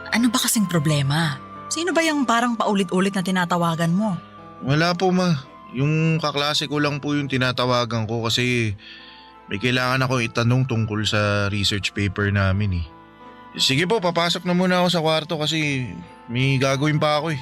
Ano ba kasing problema? Sino ba yung parang paulit-ulit na tinatawagan mo? Wala po ma. Yung kaklase ko lang po yung tinatawagan ko kasi may kailangan ako itanong tungkol sa research paper namin eh. Sige po, papasok na muna ako sa kwarto kasi may gagawin pa ako eh.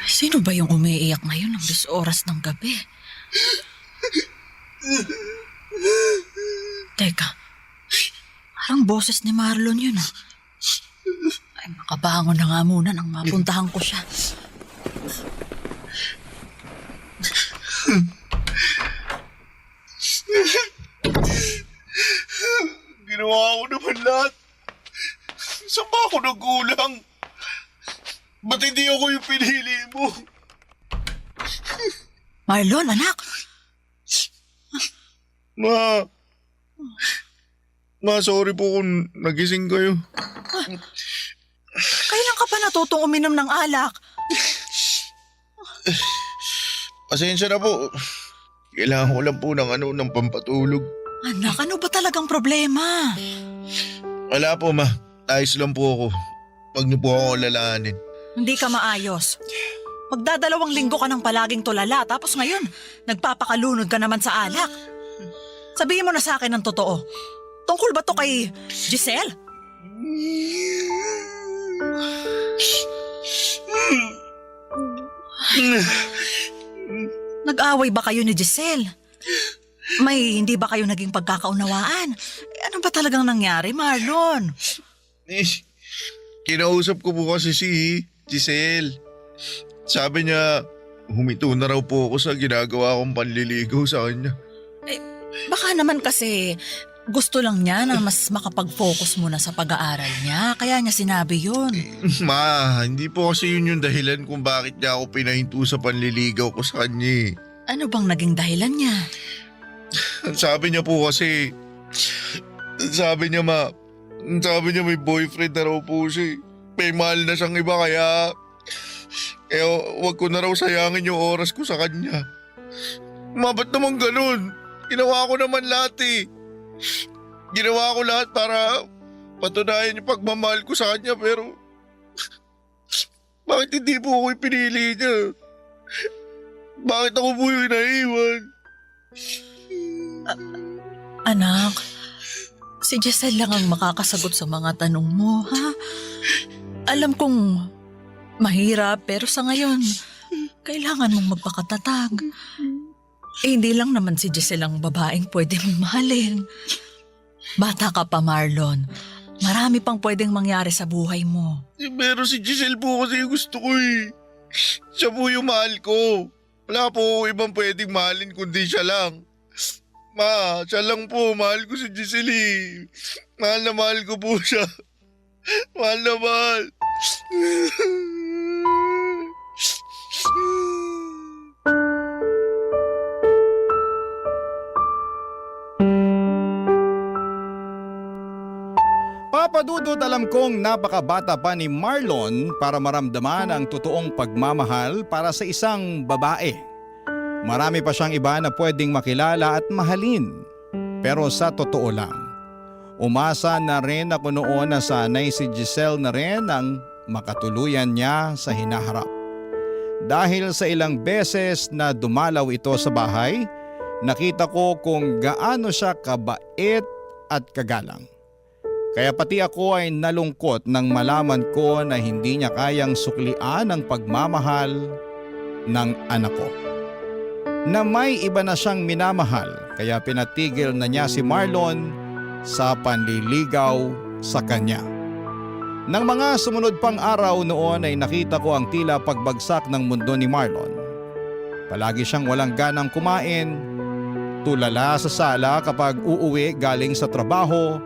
Sino ba yung umiiyak ngayon ng 10 oras ng gabi? Teka, parang boses ni Marlon yun ah. Ay, makabangon na nga muna nang mapuntahan ko siya. Ginawa ko naman lahat. Saan ba ako nagkulang? Ba't hindi ako yung pinili mo? Marlon, anak! Ma, sorry po kung nagising kayo. Kailan ka pa natutong uminom ng alak? Pasensya na po. Kailangan ko lang po ng pampatulog. Anak, ano ba talagang problema? Wala po, ma. Ayos lang po ako. Huwag niyo po ako lalahanin. Hindi ka maayos. Magdadalawang linggo ka ng palaging tulala tapos ngayon, nagpapakalunod ka naman sa alak. Sabihin mo na sa akin ang totoo. Tungkol ba to kay Giselle? Nag-away ba kayo ni Giselle? May hindi ba kayo naging pagkakaunawaan? Ano ba talagang nangyari, Marlon? Kinausap ko po kasi si Giselle. Sabi niya, humito na raw po ako sa ginagawa kong panliligaw sa kanya. Baka naman kasi gusto lang niya na mas makapag-focus muna sa pag-aaral niya. Kaya niya sinabi yun. Ma, hindi po kasi yun yung dahilan kung bakit niya ako pinahinto sa panliligaw ko sa kanya. Ano bang naging dahilan niya? Sabi niya po kasi, sabi niya may boyfriend na raw po siya. May mahal na siyang iba kaya wag ko na raw sayangin yung oras ko sa kanya. Ma, ba't naman ganun? Ginawa ko naman lahat eh. Ginawa ko lahat para patunayan yung pagmamahal ko sa kanya pero bakit hindi po ako pinili niya? Bakit ako po yung naiwan? Anak, si Giselle lang ang makakasagot sa mga tanong mo, ha? Alam kong mahirap pero sa ngayon, kailangan mong magpakatatag. Hindi lang naman si Giselle ang babaeng pwede mong mahalin. Bata ka pa, Marlon. Marami pang pwedeng mangyari sa buhay mo. Pero si Giselle po kasi gusto ko eh. Siya po yung mahal ko. Wala po ibang pwedeng mahalin kundi siya lang. Ma, siya lang po. Mahal ko si Giselle eh. Mahal na mahal ko po siya. Mahal na mahal. Papadudot, alam kong napakabata pa ni Marlon para maramdaman ang totoong pagmamahal para sa isang babae. Marami pa siyang iba na pwedeng makilala at mahalin. Pero sa totoo lang, umasa na rin ako noon na sanay si Giselle na rin ang makatuluyan niya sa hinaharap. Dahil sa ilang beses na dumalaw ito sa bahay, nakita ko kung gaano siya kabait at kagalang. Kaya pati ako ay nalungkot nang malaman ko na hindi niya kayang suklian ang pagmamahal ng anak ko. Na may iba na siyang minamahal kaya pinatigil na niya si Marlon sa panliligaw sa kanya. Nang mga sumunod pang araw noon ay nakita ko ang tila pagbagsak ng mundo ni Marlon. Palagi siyang walang ganang kumain, tulala sa sala kapag uuwi galing sa trabaho,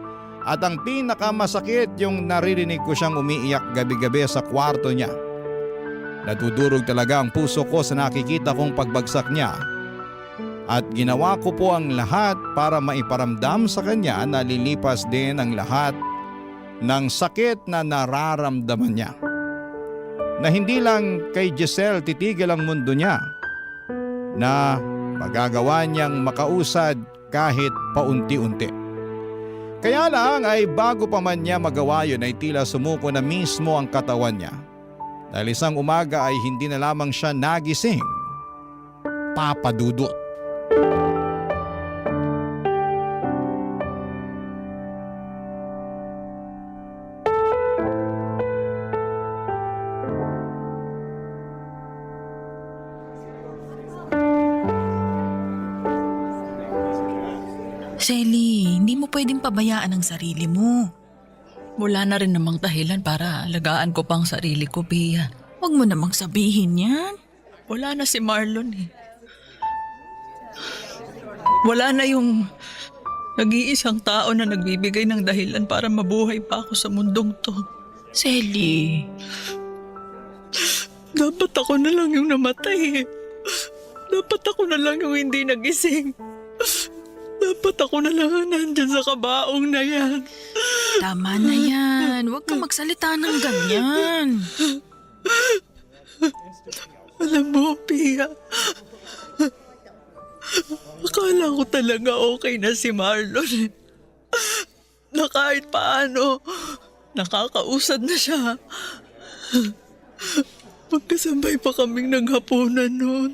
at ang pinakamasakit yung naririnig ko siyang umiiyak gabi-gabi sa kwarto niya. Nadudurog talaga ang puso ko sa nakikita kong pagbagsak niya. At ginawa ko po ang lahat para maiparamdam sa kanya na lilipas din ang lahat ng sakit na nararamdaman niya. Na hindi lang kay Giselle titigil ang mundo niya, na magagawa niyang makausad kahit paunti-unti. Kaya lang ay bago pa man niya magawa yun ay tila sumuko na mismo ang katawan niya. Dahil isang umaga ay hindi na lamang siya nagising. Papadudot. Selly, hindi mo pwedeng pabayaan ang sarili mo. Wala na rin namang dahilan para alagaan ko pang sarili ko, Pia. Huwag mo namang sabihin yan. Wala na si Marlon eh. Wala na yung nag-iisang tao na nagbibigay ng dahilan para mabuhay pa ako sa mundong to. Selly, dapat ako na lang yung namatay eh. Dapat ako na lang yung hindi nagising. Dapat ako na lang ang nandyan sa kabaong na yan. Tama na yan. Huwag ka magsalita ng ganyan. Alam mo, Pia, akala ko talaga okay na si Marlon. Na kahit paano, nakakausad na siya. Magkasabay pa kaming naghapunan noon.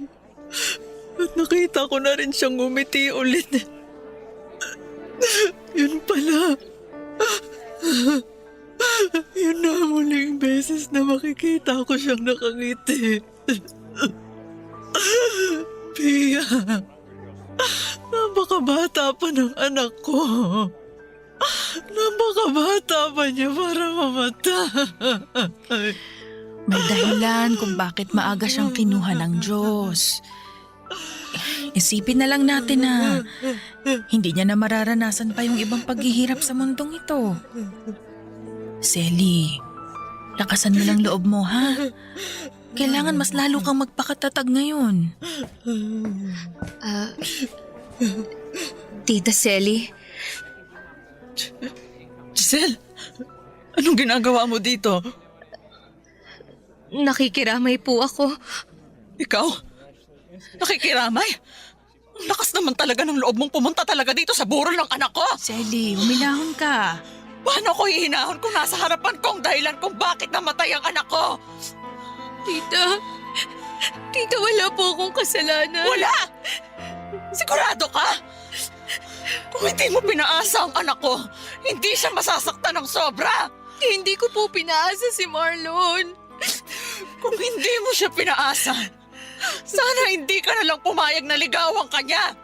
At nakita ko na rin siyang ngumiti ulit. Yun pala. Yun na ang huling beses na makikita ko siyang nakangiti. Pia, napakabata pa ng anak ko. Napakabata pa niya para mamatay. May dahilan kung bakit maaga siyang kinuha ng Diyos. Isipin na lang natin na hindi niya na mararanasan pa yung ibang paghihirap sa mundong ito. Selly, lakasan mo lang loob mo, ha? Kailangan mas lalo kang magpakatatag ngayon. Tita Selly, Giselle, anong ginagawa mo dito? nakikiramay po ako. Ikaw? Nakikiramay? Ang lakas naman talaga ng loob mong pumunta talaga dito sa burol ng anak ko. Selly, huminahon ka. Paano ko hihinahon kung nasa harapan kong dahilan kung bakit namatay ang anak ko? Tita, wala po akong kasalanan. Wala! Sigurado ka? Kung hindi mo pinaasa ang anak ko, hindi siya masasaktan ng sobra. Hindi ko po pinaasa si Marlon. Kung hindi mo siya pinaasa, sana hindi ka na lang pumayag na ligawan ka niya.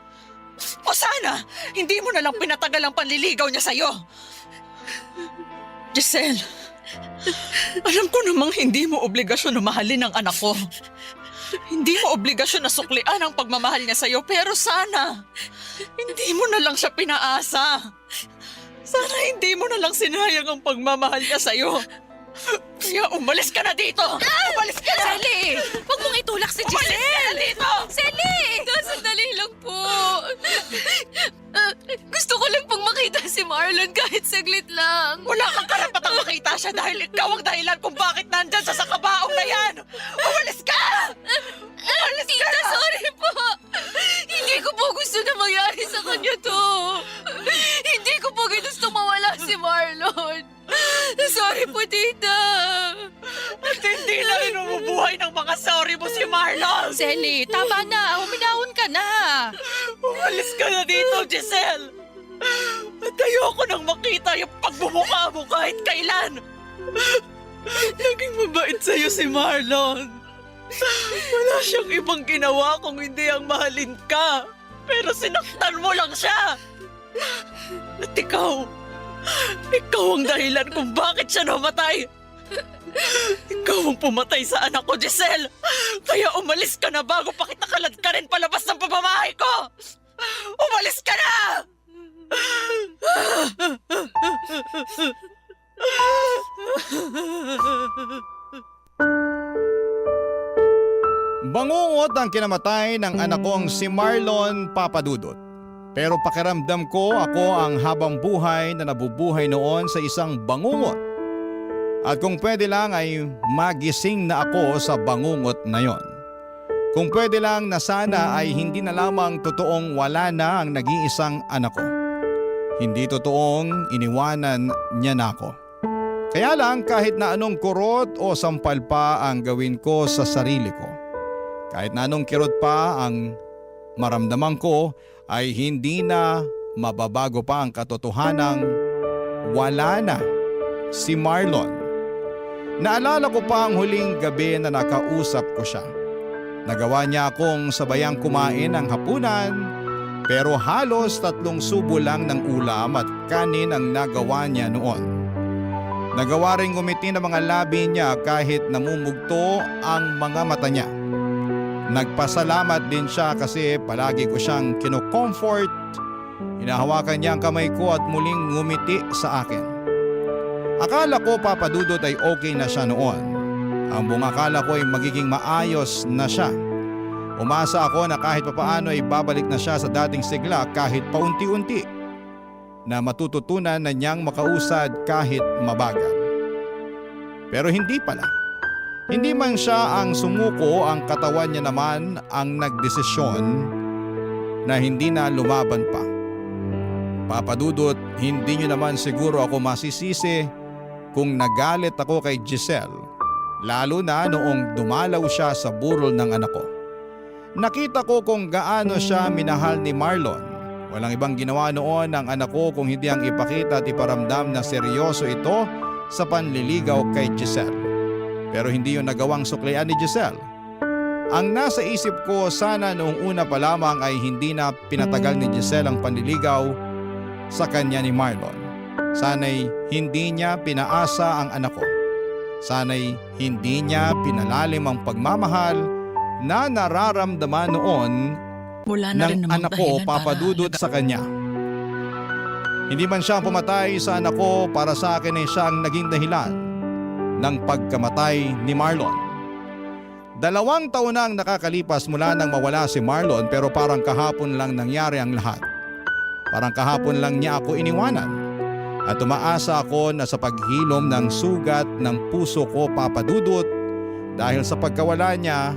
O sana, hindi mo na lang pinatagal ang panliligaw niya sa'yo. Giselle, alam ko namang hindi mo obligasyon na mahalin ang anak ko. Hindi mo obligasyon na suklian ang pagmamahal niya sa'yo, pero sana, hindi mo na lang siya pinaasa. Sana hindi mo na lang sinayang ang pagmamahal niya sa'yo. Kaya umalis ka na dito! Umalis ka na! Selly, huwag mong itulak si Umalis ka na Giselle. dito! Selly! Sandali lang po. Gusto ko lang pong makita si Marlon kahit saglit lang. Wala kang karapatang makita siya dahil ikaw ang dahilan kung bakit nandyan siya sa kabaong na yan! Umalis ka! Umalis ka Tita, na! sorry po. Hindi ko po gusto na mangyari sa kanya to. Hindi ko po gusto mawala si Marlon. Sorry po, Tita. At hindi na rin umubuhay ng mga sorry mo si Marlon! Selly, tama na. Huminahon ka na. Umalis ka na dito, Giselle! At ayoko nang makita yung pagmumukha mo kahit kailan! Naging mabait sa'yo si Marlon. Wala siyang ibang ginawa kung hindi ang mahalin ka. Pero sinaktan mo lang siya. At ikaw ang dahilan kung bakit siya namatay. Ikaw ang pumatay sa anak ko, Giselle. Kaya umalis ka na bago pa kita kaladkarin palabas ng pamamahay ko. Umalis ka na! Bangungot ang kinamatay ng anak kong si Marlon Papadudot. Pero pakiramdam ko ako ang habang buhay na nabubuhay noon sa isang bangungot. At kung pwede lang ay magising na ako sa bangungot na yon. Kung pwede lang na sana ay hindi na lamang totoong wala na ang nag-iisang anak ko. Hindi totoong iniwanan niya na ako. Kaya lang kahit na anong kurot o sampal pa ang gawin ko sa sarili ko, kahit na anong kirot pa ang maramdaman ko, ay hindi na mababago pa ang katotohanang wala na si Marlon. Naalala ko pa ang huling gabi na nakausap ko siya. Nagawa niya akong sabayang kumain ng hapunan Pero halos 3 subo lang ng ulam at kanin ang nagawa niya noon. Nagawa rin ngumiti ng mga labi niya kahit namumugto ang mga mata niya. Nagpasalamat din siya kasi palagi ko siyang kino-comfort. Hinahawakan niya ang kamay ko at muling ngumiti sa akin. Akala ko Papa Dudut ay okay na siya noon. Ang buong akala ko ay magiging maayos na siya. Umasa ako na kahit papaano ay babalik na siya sa dating sigla kahit paunti-unti. Na matututunan na niyang makausad kahit mabagal. Pero hindi pala. Hindi man siya ang sumuko, ang katawan niya naman ang nagdesisyon na hindi na lumaban pa. Papa Dudut, hindi niyo naman siguro ako masisisi kung nagalit ako kay Giselle, lalo na noong dumalaw siya sa burol ng anak ko. Nakita ko kung gaano siya minahal ni Marlon. Walang ibang ginawa noon ang anak ko kung hindi ang ipakita at iparamdam na seryoso ito sa panliligaw kay Giselle. Pero hindi yun nagawang suklian ni Giselle. Ang nasa isip ko sana noong una pa lamang ay hindi na pinatagal ni Giselle ang panliligaw sa kanya ni Marlon. Sana'y hindi niya pinaasa ang anak ko. Sana'y hindi niya pinalalim ang pagmamahal na nararamdaman noon Wala na rin ng namang anak ko, dahilan Papa para Dudut, sa kanya. Hindi man siya pumatay sa anak ko, para sa akin ay siya ang naging dahilan ng pagkamatay ni Marlon. 2 taon na ang nakakalipas mula nang mawala si Marlon, pero parang kahapon lang nangyari ang lahat. Parang kahapon lang niya ako iniwanan. At umaasa ako na sa paghilom ng sugat ng puso ko, Papa Dudut, dahil sa pagkawala niya,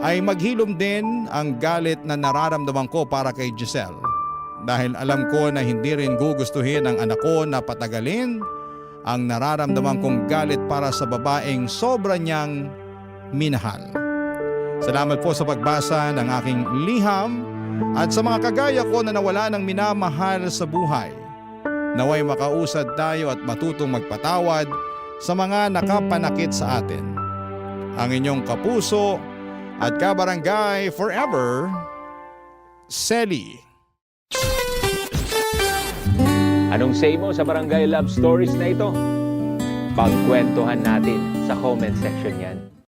ay maghilom din ang galit na nararamdaman ko para kay Giselle. Dahil alam ko na hindi rin gugustuhin ng anak ko na patagalin ang nararamdaman kong galit para sa babaeng sobra niyang minahal. Salamat po sa pagbasa ng aking liham at sa mga kagaya ko na nawala ng minamahal sa buhay. Naway makausad tayo at matutong magpatawad sa mga nakapanakit sa atin. Ang inyong kapuso at kabarangay forever, Selly. Anong say mo sa Barangay Love Stories na ito? Pagkwentuhan natin sa comment section yan.